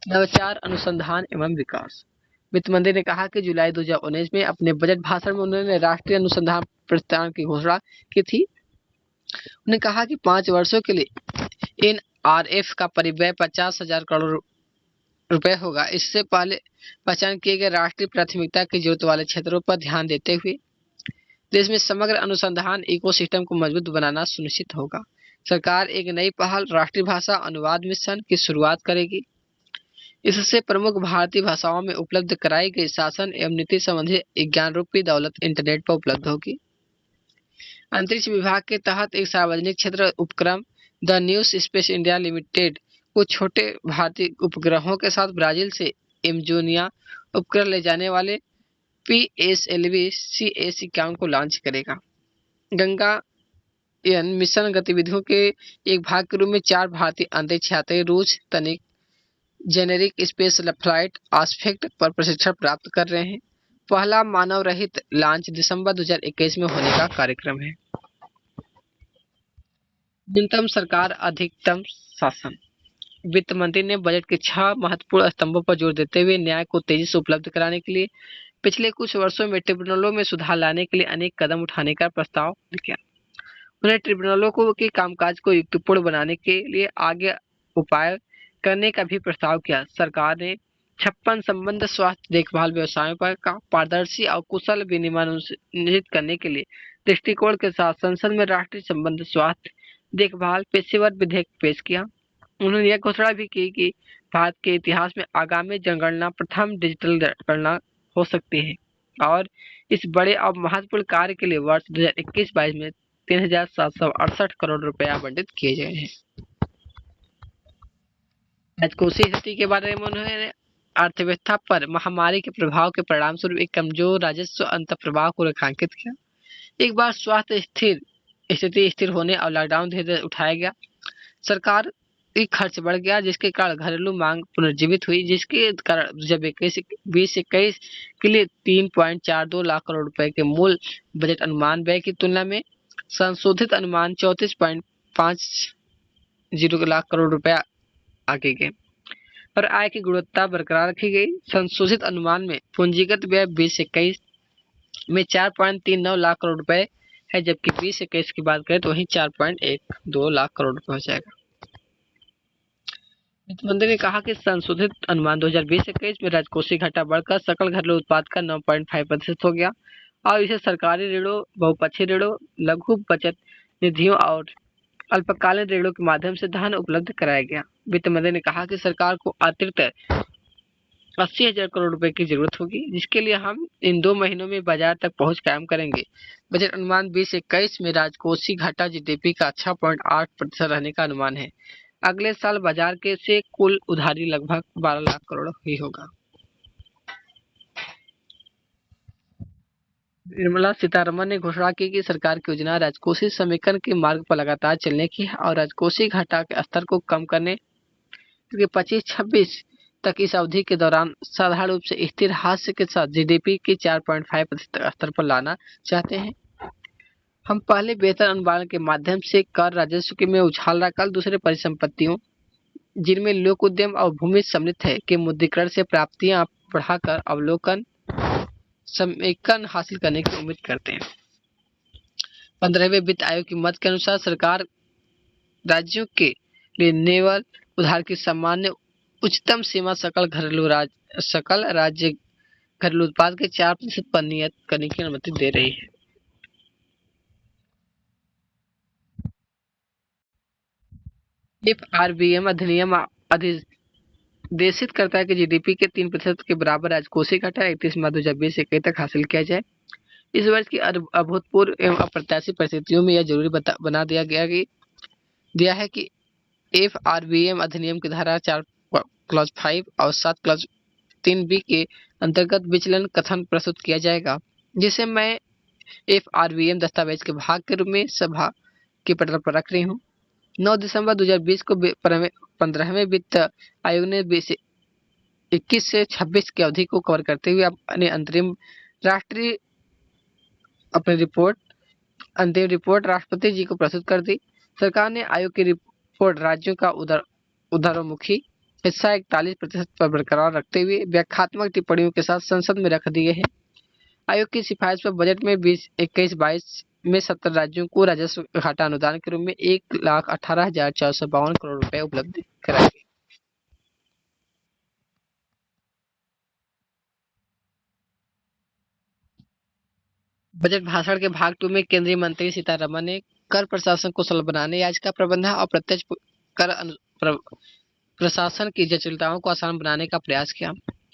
नवाचार, अनुसंधान एवं विकास। वित्त मंत्री ने कहा कि जुलाई 2019 में अपने बजट भाषण में उन्होंने राष्ट्रीय अनुसंधान प्रतिष्ठान की घोषणा की थी। उन्होंने कहा कि 5 वर्षों के लिए NRF का परिव्यय 50,000 करोड़ रुपए होगा। इससे पहले पहचान किए गए राष्ट्रीय प्राथमिकता की जरूरत वाले क्षेत्रों पर ध्यान देते हुए देश में समग्र अनुसंधान इकोसिस्टम को मजबूत बनाना सुनिश्चित होगा। सरकार एक नई पहल राष्ट्रीय भाषा अनुवाद मिशन की शुरुआत करेगी। इससे प्रमुख भारतीय भाषाओं में उपलब्ध कराई गई शासन एवं नीति संबंधी ज्ञान रूपी दौलत इंटरनेट पर उपलब्ध होगी। अंतरिक्ष विभाग के तहत एक सार्वजनिक क्षेत्र उपक्रम the new space India limited को छोटे भारतीय उपग्रहों के साथ ब्राजील से एमजोनिया उपग्रह ले जाने वाले PSLV CA-51 को लॉन्च करेगा। गंगायान मिशन गतिविधियों के एक भाग के रूप में 4 भारतीय अंतरिक्ष यात्री रूस तनिक जेनेरिक स्पेस फ्लाइट आस्पेक्ट पर प्रशिक्षण प्राप्त कर रहे हैं। पहला मानव रहित लॉन्च दिसंबर 2021 में होने का कार्यक्रम है। न्यूनतम सरकार अधिकतम शासन। वित्त मंत्री ने बजट के 6 महत्वपूर्ण स्तंभों पर जोर देते हुए न्याय को तेजी से उपलब्ध कराने के लिए पिछले कुछ वर्षों में ट्रिब्यूनलों में सुधार लाने के लिए अनेक कदम उठाने का प्रस्ताव किया। उन्हें ट्रिब्यूनलों को के कामकाज को युक्तिपूर्ण बनाने के लिए आगे उपाय करने का भी प्रस्ताव किया। सरकार ने 56 संबंध स्वास्थ्य देखभाल व्यवसायों पर का पारदर्शी और कुशल विनियमन सुनिश्चित करने के लिए दृष्टिकोण के साथ संसद में राष्ट्रीय संबंध स्वास्थ्य देखभाल पेशेवर विधेयक पेश किया। उन्होंने यह घोषणा भी की कि भारत के इतिहास में आगामी जनगणना प्रथम डिजिटल गणना हो सकती है और इस बड़े और महत्वपूर्ण कार्य के लिए वर्ष 2021-22 में 3,768 करोड़ रुपए आवंटित किए गए हैं। राजकोषीय स्थिति के बारे में उन्होंने अर्थव्यवस्था पर महामारी के प्रभाव के परिणाम स्वरूप एक कमजोर राजस्व अंतर्प्रवाह को रेखांकित किया। एक बार स्वास्थ्य स्थिति स्थिर होने और लॉकडाउन धीरे धीरे उठाया गया, सरकार खर्च बढ़ गया, जिसके कारण घरेलू मांग पुनर्जीवित हुई, जिसके कारण जब 2021 के लिए 3.42 लाख करोड़ रुपए के मूल बजट अनुमान व्यय की तुलना में संशोधित अनुमान 34.50 लाख करोड़ रुपया आगे गए और आय की गुणवत्ता बरकरार रखी गई। संशोधित अनुमान में पूंजीगत व्यय 2021 में 4.39 लाख करोड़ रुपए है, जबकि 2021 की बात करें तो वही 4.12 लाख करोड़ रुपए हो जाएगा। वित्त मंत्री ने कहा कि संशोधित अनुमान 2020-21 में राजकोषीय घाटा बढ़कर सकल घरेलू उत्पाद का 9.5% हो गया और इसे सरकारी ऋणों, बहुपक्षीय ऋणों, लघु बचत निधियों और अल्पकालीन ऋणों के माध्यम से धन उपलब्ध कराया गया। वित्त मंत्री ने कहा कि सरकार को अतिरिक्त 80,000 करोड़ रुपए की जरूरत होगी, जिसके लिए हम इन 2 महीनों में बाजार तक पहुंच कायम करेंगे। बजट अनुमान 2021 में राजकोषीय घाटा जीडीपी का 6.8% रहने का अनुमान है। अगले साल बाजार के से कुल उधारी लगभग 12 लाख करोड़ ही होगा। निर्मला सीतारमण ने घोषणा की कि सरकार की योजना राजकोषीय समेकन के मार्ग पर लगातार चलने की है और राजकोषीय घाटा के स्तर को कम करने के 25-26 तक इस अवधि के दौरान साधारण रूप से स्थिर हास्य के साथ जीडीपी के 4.5% स्तर पर लाना चाहते हैं। हम पहले बेहतर अनुपालन के माध्यम से कर राजस्व के में उछाल रखकर दूसरे परिसंपत्तियों, जिनमें लोक उद्यम और भूमि सम्मिलित है, के मुद्रीकरण से प्राप्तियां बढ़ाकर अवलोकन समेकन हासिल करने की उम्मीद करते हैं। 15वें वित्त आयोग की मत के अनुसार सरकार राज्यों के लिए नेवल उधार की सामान्य उच्चतम सीमा सकल राज्य घरेलू उत्पाद के 4% पर नियत करने की अनुमति दे रही है। एफआरबीएम अधिनियम अधिदेशित करता है कि जीडीपी के 3% के बराबर राजकोषीय घाटा 31 मार्च 2020 तक हासिल किया जाए। इस वर्ष की अभूतपूर्व एवं अप्रत्याशित परिस्थितियों में यह जरूरी बना दिया है कि एफआरबीएम अधिनियम की धारा 4 क्लॉज 5 और 7 क्लॉज 3B के अंतर्गत विचलन कथन प्रस्तुत किया जाएगा, जिसे मैं एफआरबीएम दस्तावेज के भाग के रूप में सभा के पटल पर रख रही हूँ। 9 दिसंबर 2020 को 15वें वित्त आयोग ने 21 से 26 की अवधि को कवर करते हुए अपने अंतरिम रिपोर्ट राष्ट्रपति जी को प्रस्तुत कर दी। सरकार ने आयोग की रिपोर्ट राज्यों का उदारोन्मुखी हिस्सा 41% पर बरकरार रखते हुए व्याख्यात्मक टिप्पणियों के साथ संसद में रख दिए हैं। आयोग की सिफारिश पर बजट में 2021-22 में 70 राज्यों को राजस्व घाटा अनुदान के रूप में 1,18,452 करोड़ रुपए उपलब्ध कराए गए। बजट भाषण के भाग 2 में केंद्रीय मंत्री सीतारमण ने कर प्रशासन को सरल बनाने, याचिका प्रबंधन और प्रत्यक्ष कर प्रशासन की जटिलताओं को आसान बनाने का प्रयास किया।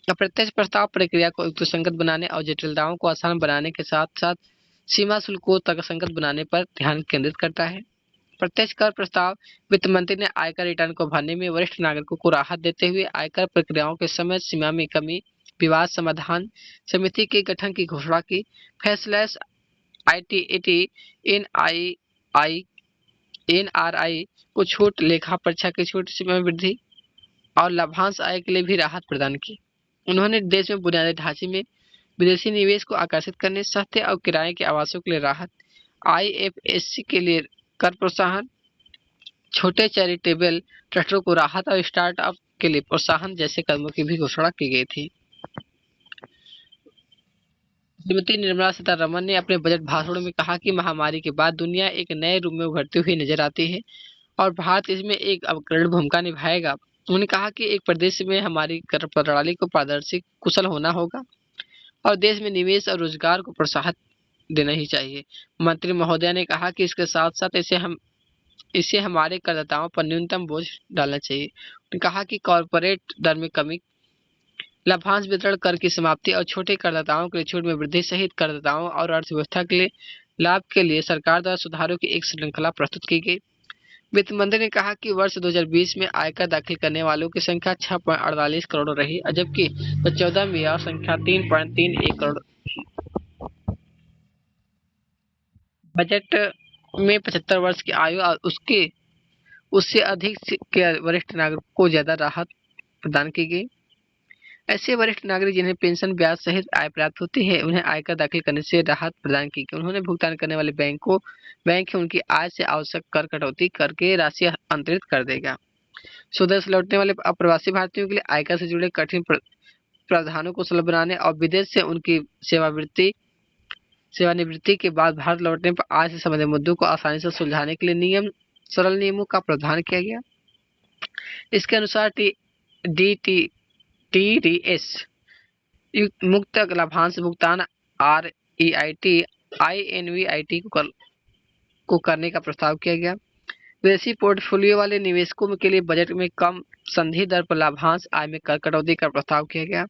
अप्रत्यक्ष प्रस्ताव प्रक्रिया को युक्तिसंगत बनाने और जटिलताओं को आसान बनाने के साथ साथ सीमा शुल्क को तर्कसंगत बनाने पर ध्यान केंद्रित करता है। प्रत्यक्ष कर प्रस्ताव वित्त मंत्री ने आयकर रिटर्न को भरने में वरिष्ठ नागरिकों को राहत देते हुए आयकर प्रक्रियाओं के समय सीमा में कमी, विवाद समाधान समिति के गठन की घोषणा की। फैसला आईटीएटी, एनआरआई को छूट, लेखा परीक्षा की छूट, सीमा में वृद्धि और लाभांश आय के लिए भी राहत प्रदान की। उन्होंने देश में बुनियादी ढांचे में विदेशी निवेश को आकर्षित करने, सस्ते और किराए के आवासों के लिए राहत, आईएफएससी के लिए कर प्रोत्साहन, छोटे चैरिटेबल ट्रस्टों को राहत और स्टार्टअप के लिए प्रोत्साहन जैसे कदमों की भी घोषणा की गई थी। श्रीमती निर्मला सीतारमण ने अपने बजट भाषण में कहा कि महामारी के बाद दुनिया एक नए रूप में उभरती हुई नजर आती है और भारत इसमें एक अग्रणी भूमिका निभाएगा। उन्होंने कहा कि एक प्रदेश में हमारी कर प्रणाली को पारदर्शी कुशल होना होगा और देश में निवेश और रोजगार को प्रोत्साहन देना ही चाहिए। मंत्री महोदया ने कहा कि इसके साथ साथ इसे हमारे करदाताओं पर न्यूनतम बोझ डालना चाहिए। उन्होंने कहा कि कॉरपोरेट दर में कमी, लाभांश वितरण कर की समाप्ति और छोटे करदाताओं के लिए छूट में वृद्धि सहित करदाताओं और अर्थव्यवस्था के लिए लाभ के लिए सरकार द्वारा सुधारों की एक श्रृंखला प्रस्तुत की गई। वित्त मंत्री ने कहा कि वर्ष 2020 में आयकर दाखिल करने वालों की संख्या 6.48 करोड़ रही, जबकि 2014 में यह संख्या 3.31 करोड़। बजट में 75 वर्ष की आयु और उससे अधिक के वरिष्ठ नागरिकों को ज्यादा राहत प्रदान की गई। ऐसे वरिष्ठ नागरिक जिन्हें पेंशन, ब्याज सहित आय प्राप्त होती है, उन्हें आयकर दाखिल करने से राहत प्रदान की गई। उन्होंने भुगतान करने वाले बैंक उनकी आय से आवश्यक कर कटौती करके राशि अंतरित कर देगा। स्वदेश लौटने वाले अप्रवासी भारतीयों के लिए आयकर से जुड़े कठिन प्रावधानों को सुलभ बनाने और विदेश से उनकी सेवानिवृत्ति के बाद भारत लौटने पर आय से संबंधित मुद्दों को आसानी से सुलझाने के लिए सरल नियमों का प्रावधान किया गया। इसके अनुसार टीडीएस मुक्त लाभांश भुगतान आरईआईटी आईएनवीआईटी को करने का प्रस्ताव किया गया। विदेशी पोर्टफोलियो वाले निवेशकों के लिए बजट में कम संधि दर पर लाभांश आय में कर कटौती का प्रस्ताव किया गया।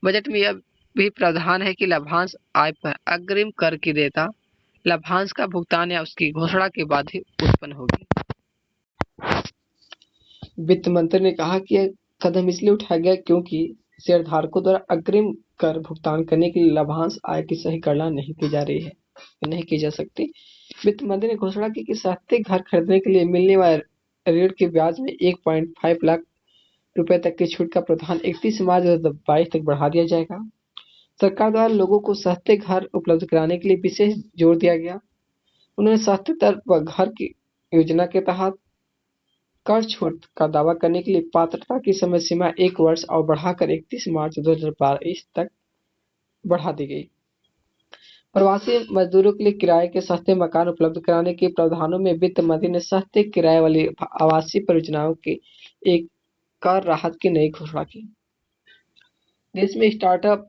बजट में यह भी प्रावधान है कि लाभांश आय पर अग्रिम कर की देयता लाभांश का भुगतान या उसकी घोषणा के बाद ही उत्पन्न होगी। वित्त मंत्री ने कहा कि यह कदम इसलिए उठाया गया क्योंकि शेयरधारकों द्वारा अग्रिम कर भुगतान करने के लिए लाभांश आय की सही गणना नहीं की जा सकती। वित्त मंत्री ने घोषणा की कि सस्ते घर खरीदने के लिए मिलने वाले ऋण के ब्याज में 1.5 लाख रुपए तक की छूट का प्रावधान 31 मार्च 2022 तक बढ़ा दिया जाएगा। सरकार द्वारा लोगों को सस्ते घर उपलब्ध कराने के लिए विशेष जोर दिया गया। उन्होंने सस्ते दर पर घर की योजना के तहत कर छूट का दावा करने के लिए पात्रता की समय सीमा 1 वर्ष और बढ़ाकर 31 मार्च 2022 तक बढ़ा दी गई। प्रवासी मजदूरों के लिए किराए के सस्ते मकान उपलब्ध कराने के प्रावधानों में वित्त मंत्री ने सस्ते किराए वाली आवासीय परियोजनाओं के एक कर राहत की नई घोषणा की। देश में स्टार्टअप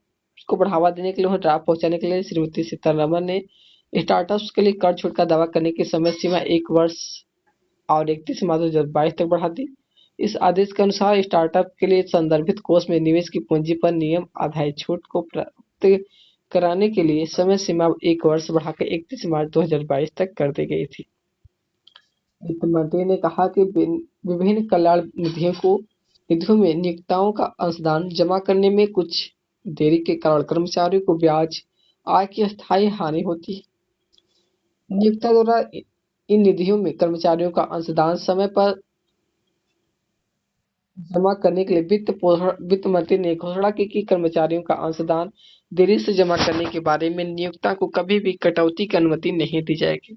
को बढ़ावा देने के लिए लाभ पहुंचाने के लिए श्रीमती सीतारमण ने स्टार्टअप्स के लिए कर छूट का दावा करने की समय सीमा 1 वर्ष और 31 मार्च 2022 तक बढ़ा दी। इस आदेश के अनुसार स्टार्टअप के लिए संदर्भित कोष में निवेश की पूंजी पर नियम आधारित छूट को प्राप्त कराने के लिए समय सीमा 1 वर्ष बढ़ाकर 31 मार्च 2022 तक कर दी गई थी। वित्त मंत्री ने कहा कि विभिन्न कल्याण निधियों में नियोक्ताओं का अंशदान जमा करने में कुछ देरी के कारण कर्मचारियों को ब्याज आय की अस्थायी हानि होती है। नियोक्ता द्वारा इन निधियों में कर्मचारियों का अंशदान समय पर जमा करने के लिए वित्त मंत्री ने घोषणा की कि कर्मचारियों का अंशदान देरी से जमा करने के बारे में नियोक्ता को कभी भी कटौती की अनुमति नहीं दी जाएगी।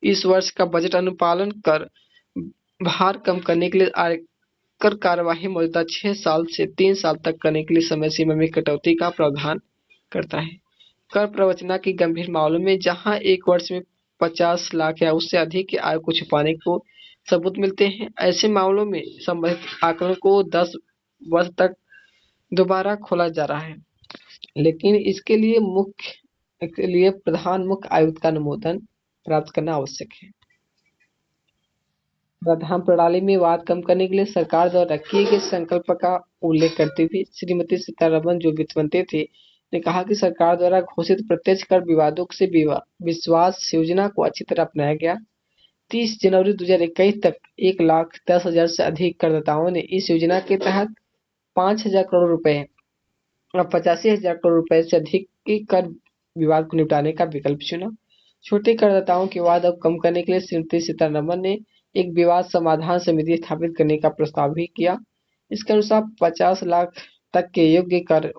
इस वर्ष का बजट अनुपालन कर भार कम करने के लिए आयकर कार्यवाही मौजूदा 6 साल से 3 साल तक करने के लिए समय सीमा में कटौती का प्रावधान करता है। कर प्रवंचना की गंभीर मामलों में जहां 1 वर्ष में 50 लाख या उससे अधिक की आय को छुपाने को सबूत मिलते हैं, ऐसे मामलों में संबंधित आंकड़ों को 10 वर्ष तक दोबारा खोला जा रहा है, लेकिन इसके लिए प्रधान मुख्य आयुक्त का अनुमोदन प्राप्त करना आवश्यक है। प्रावधान प्रणाली में वाद कम करने के लिए सरकार द्वारा किए गए संकल्प का उल्लेख करते हुए श्रीमती सीतारमण, जो वित्त मंत्री थे, ने कहा कि सरकार द्वारा घोषित प्रत्यक्ष कर विवादों से विश्वास योजना को अच्छी तरह अपनाया गया। 30 जनवरी 2021 तक 1,10,000 से अधिक करदाताओं ने इस योजना के तहत 5,000 करोड़ रुपए और 85,000 करोड़ रुपए से अधिक की कर विवाद को निपटाने का विकल्प चुना। छोटे करदाताओं के वाद अब कम करने के लिए श्रीमती सीतारमण ने एक विवाद समाधान समिति स्थापित करने का प्रस्ताव भी किया। इसके अनुसार 50 लाख तक के योग्य कर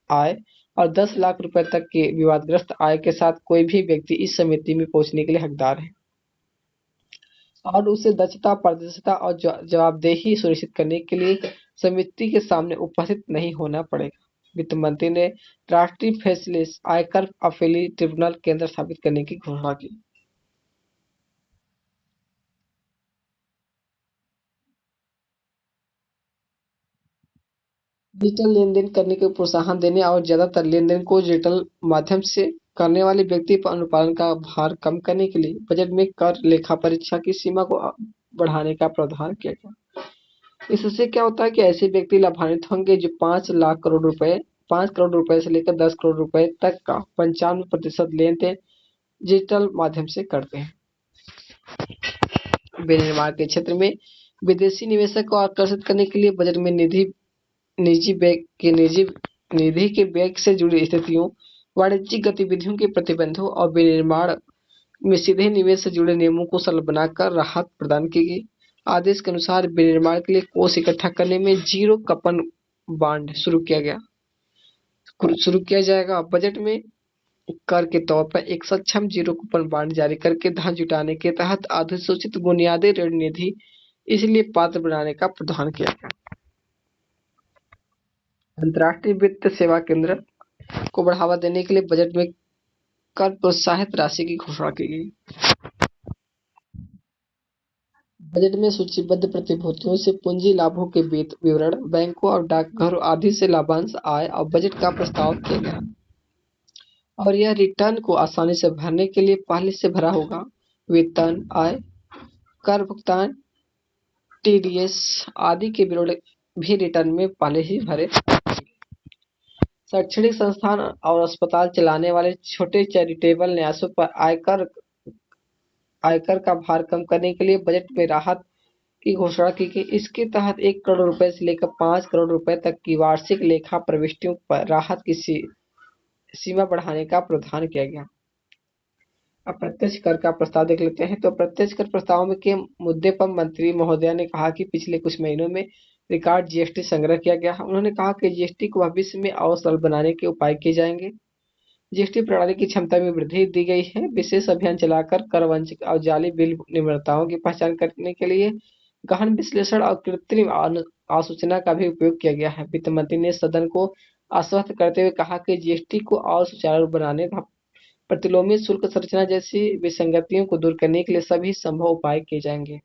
आय और 10 लाख रुपए तक के विवादग्रस्त आय के साथ कोई भी व्यक्ति इस समिति में पहुंचने के लिए हकदार है। और उसे दक्षता, पारदर्शिता और जवाबदेही सुनिश्चित करने के लिए समिति के सामने उपस्थित नहीं होना पड़ेगा। वित्त मंत्री ने राष्ट्रीय फेसलेस आयकर अपील ट्रिब्यूनल केंद्र स्थापित करने की घोषणा की। डिजिटल लेन-देन करने को प्रोत्साहन देने और ज्यादातर लेन-देन को डिजिटल माध्यम से करने वाले व्यक्ति पर अनुपालन का भार कम करने के लिए बजट में कर लेखा परीक्षा की सीमा को बढ़ाने का प्रावधान किया गया। इससे क्या होता है कि ऐसे व्यक्ति लाभान्वित होंगे जो 5 लाख करोड़ रुपए 5 करोड़ रुपए से लेकर 10 करोड़ रुपए तक का 95% लेन देन डिजिटल माध्यम से करते हैं। विनिर्माण के क्षेत्र में विदेशी निवेशक को आकर्षित करने के लिए बजट में निजी निधि के व्यय से जुड़ी स्थितियों, वाणिज्यिक गतिविधियों के प्रतिबंधों और विनिर्माण में सीधे निवेश से जुड़े नियमों को सरल बनाकर राहत प्रदान की गई। आदेश के अनुसार विनिर्माण के लिए कोष इकट्ठा करने में जीरो कूपन बॉन्ड शुरू किया जाएगा। बजट में कर के तौर पर एक सक्षम जीरो कूपन बॉन्ड जारी करके धन जुटाने के तहत अधिसूचित बुनियादी ऋण निधि इसलिए पात्र बनाने का प्रावधान किया गया। अंतर्राष्ट्रीय वित्त सेवा केंद्र को बढ़ावा देने के लिए बजट में कर प्रोत्साहित राशि की घोषणा की गई। बजट में सूचीबद्ध प्रतिभूतियों से पूंजी लाभों के विवरण, बैंकों और डाकघरों आदि से लाभांश आय और बजट का प्रस्ताव किया गया और यह रिटर्न को आसानी से भरने के लिए पहले से भरा होगा। वेतन, आय, कर भुगतान, टीडीएस आदि के विवरण भी रिटर्न में पहले ही भरे। शैक्षणिक संस्थान और अस्पताल चलाने वाले छोटे चैरिटेबल न्यासों पर आयकर का भार कम करने के लिए बजट में राहत की घोषणा की गई। इसके तहत 1 करोड़ रुपए से लेकर 5 करोड़ रुपए तक की वार्षिक लेखा प्रविष्टियों पर राहत की सीमा बढ़ाने का प्रावधान किया गया। अप्रत्यक्ष कर का प्रस्ताव देख लेते हैं। तो अप्रत्यक्ष कर प्रस्ताव में के मुद्दे पर मंत्री महोदया ने कहा कि पिछले कुछ महीनों में रिकॉर्ड जीएसटी संग्रह किया गया है। उन्होंने कहा कि जीएसटी को भविष्य में और सरल बनाने के उपाय किए जाएंगे। जीएसटी प्रणाली की क्षमता में वृद्धि दी गई है। विशेष अभियान चलाकर कर वंचित और जाली बिल निम्रताओं की पहचान करने के लिए गहन विश्लेषण और कृत्रिम आसूचना का भी उपयोग किया गया है। वित्त मंत्री ने सदन को आश्वस्त करते हुए कहा कि जीएसटी को और सुचारू बनाने, प्रतिलोमी शुल्क संरचना जैसी विसंगतियों को दूर करने के लिए सभी संभव उपाय किए जाएंगे।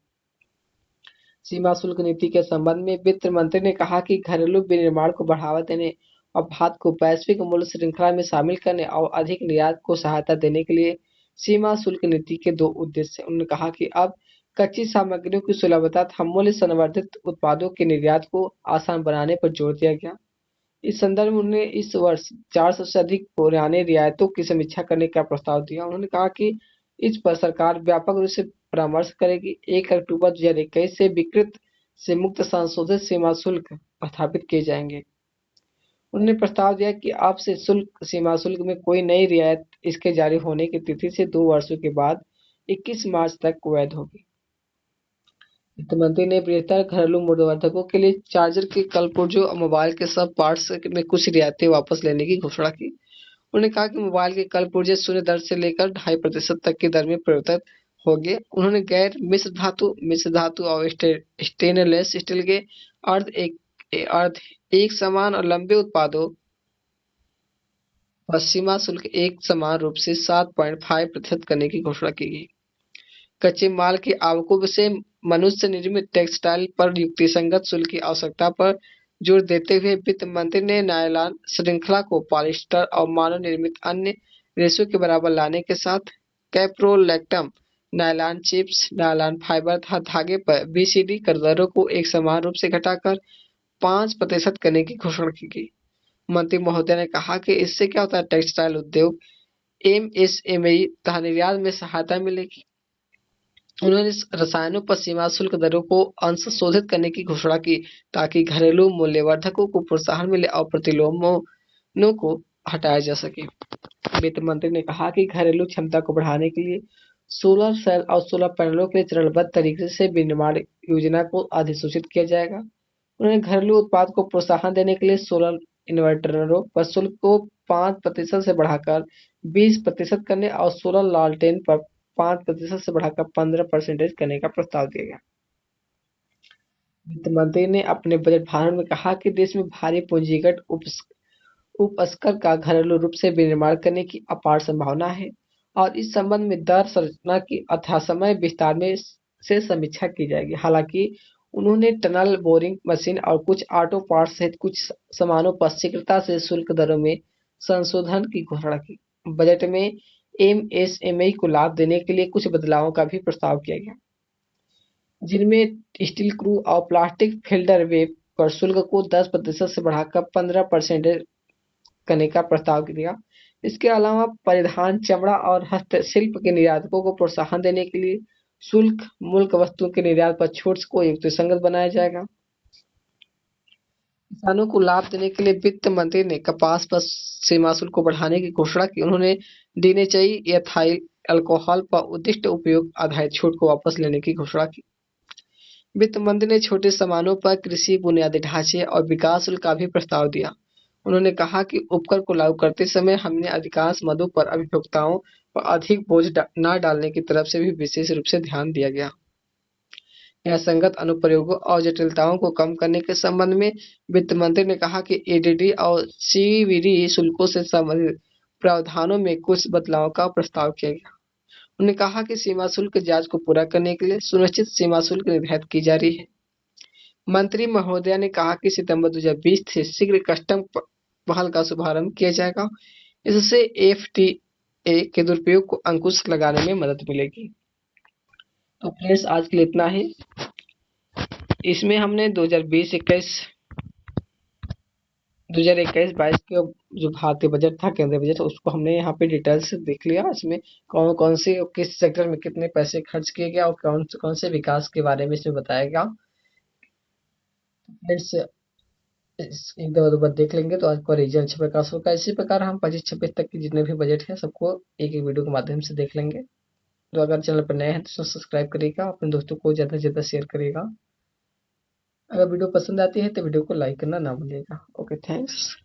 सीमा शुल्क नीति के संबंध में वित्त मंत्री ने कहा कि घरेलू विनिर्माण को बढ़ावा देने और भारत को वैश्विक मूल्य श्रृंखला में शामिल करने और अधिक निर्यात को सहायता देने के लिए सीमा शुल्क नीति के दो उद्देश्य हैं। उन्होंने कहा कि अब कच्ची सामग्रियों की सुलभता तथा मूल्य संवर्धित उत्पादों के निर्यात को आसान बनाने पर जोर दिया गया। इस संदर्भ में उन्होंने इस वर्ष 400 से अधिक पुराने रियायतों की समीक्षा करने का प्रस्ताव दिया। उन्होंने कहा कि इस पर सरकार व्यापक रूप से परामर्श करेगी। 1 अक्टूबर 2021 से विकृत से मुक्त संशोधित सीमा शुल्क स्थापित किए जाएंगे। उन्होंने प्रस्ताव दिया कि अब से सीमा शुल्क में कोई नई रियायत इसके जारी होने की तिथि से 2 वर्षों के बाद 21 मार्च तक वैध होगी। वित्त मंत्री ने बृहत्तर घरेलू मूल्यवर्धकों के लिए चार्जर के कलपुर्जों और मोबाइल के सब पार्ट्स में कुछ रियायतें वापस लेने की घोषणा की। उन्होंने कहा कि मोबाइल के कलपुर्जे 0 दर से लेकर 2.5% तक की दर में परिवर्तित होंगे। उन्होंने गैर मिश्र धातु और स्टेनलेस स्टील के अर्ध एक समान और लंबे उत्पादों पर सीमा शुल्क एक समान रूप से 7.5% करने की घोषणा की गई। कच्चे माल के आवकों से मनुष्य निर्मित टेक्सटाइल पर युक्तिसंगत शुल्क की आवश्यकता पर जोर देते हुए वित्त मंत्री ने नायलॉन श्रृंखला को पॉलिएस्टर और मानव निर्मित अन्य रेशों के बराबर लाने के साथ caprolactam, nylon chips, nylon fibre तथा धागे पर बीसीडी कर दरों को एक समान रूप से घटाकर 5% करने की घोषणा की गई। मंत्री महोदय ने कहा कि इससे क्या होता है, टेक्सटाइल उद्योग, एमएसएमई तथा निर्यात में सहायता मिलेगी। उन्होंने रसायनों पर सीमा शुल्क दरों को अंशशोधित करने की घोषणा की ताकि घरेलू मूल्यवर्धकों को प्रोत्साहन मिले और प्रतिलोमों को हटाया जा सके। वित्त मंत्री ने कहा कि घरेलू क्षमता को बढ़ाने के लिए सोलर सेल और सोलर पैनलों के लिए चरणबद्ध तरीके से विनिर्माण योजना को अधिसूचित किया जाएगा। उन्होंने घरेलू उत्पाद को प्रोत्साहन देने के लिए सोलर इन्वर्टरों पर शुल्क को 5% से बढ़ाकर 20% करने और सोलर लालटेन पर 5% से बढ़ाकर 15% करने का प्रस्ताव दिया गया। वित्त मंत्री ने अपने बजट भाषण में कहा कि देश में भारी पूंजीगत उपस्कर का घरेलू रूप से विनिर्माण करने की अपार संभावना है और इस संबंध में दर संरचना की यथासमय विस्तार में से समीक्षा की जाएगी। हालांकि उन्होंने टनल बोरिंग मशीन और कुछ ऑटो पार्ट्स सहित कुछ सामानों पर शीघ्रता से शुल्क दरों में संशोधन की घोषणा की। बजट में एमएसएमई को लाभ देने के लिए कुछ बदलावों का भी प्रस्ताव किया गया, जिनमें स्टील क्रू और प्लास्टिक फिल्टर वेब पर शुल्क को 10% से बढ़ाकर 15% करने का प्रस्ताव किया। इसके अलावा परिधान, चमड़ा और हस्तशिल्प के निर्यातकों को प्रोत्साहन देने के लिए शुल्क मुल्क वस्तुओं के निर्यात पर छूट को युक्तिसंगत बनाया जाएगा। किसानों को लाभ देने के लिए वित्त मंत्री ने कपास पर सीमा शुल्क को बढ़ाने की घोषणा की। उन्होंने डीएनएचई एथाइल अल्कोहल पर उद्दिष्ट उपयोग आधारित छूट को वापस लेने की घोषणा की। वित्त मंत्री ने छोटे सामानों पर कृषि बुनियादी ढांचे और विकास शुल्क का भी प्रस्ताव दिया। उन्होंने कहा कि उपकर को लागू करते समय हमने अधिकांश मदों पर अभियोक्ताओं पर अधिक बोझ न डालने की तरफ से भी विशेष रूप से ध्यान दिया गया। यह संगत अनुप्रयोगों और जटिलताओं को कम करने के संबंध में वित्त मंत्री ने कहा कि एडीडी और सीवीडी शुल्कों से संबंधित प्रावधानों में कुछ बदलाव का प्रस्ताव किया गया। उन्होंने कहा कि सीमा शुल्क जांच को पूरा करने के लिए सुनिश्चित सीमा शुल्क निर्धारित की जा रही है। मंत्री महोदया ने कहा कि सितंबर 2020 से शीघ्र कस्टम पहल का शुभारंभ किया जाएगा। इससे एफटीए के दुरुपयोग को अंकुश लगाने में मदद मिलेगी। तो फ्रेंड्स, आज के लिए इतना ही। इसमें हमने 2021-22 के जो भारतीय बजट था, केंद्रीय बजट, उसको हमने यहाँ पे डिटेल से देख लिया। इसमें कौन कौन से और किस सेक्टर में कितने पैसे खर्च किए गए और कौन कौन से विकास के बारे में इसमें बताया गया। फ्रेंड्स, एक दो बार देख लेंगे तो आज का रिजल्ट प्रकाश होगा। इसी प्रकार हम 25-26 तक की जितने भी बजट है सबको एक एक वीडियो के माध्यम से देख लेंगे। तो अगर चैनल पर नए हैं तो सब्सक्राइब करिएगा, अपने दोस्तों को ज़्यादा से ज़्यादा शेयर करिएगा। अगर वीडियो पसंद आती है तो वीडियो को लाइक करना ना भूलिएगा। Okay, thanks.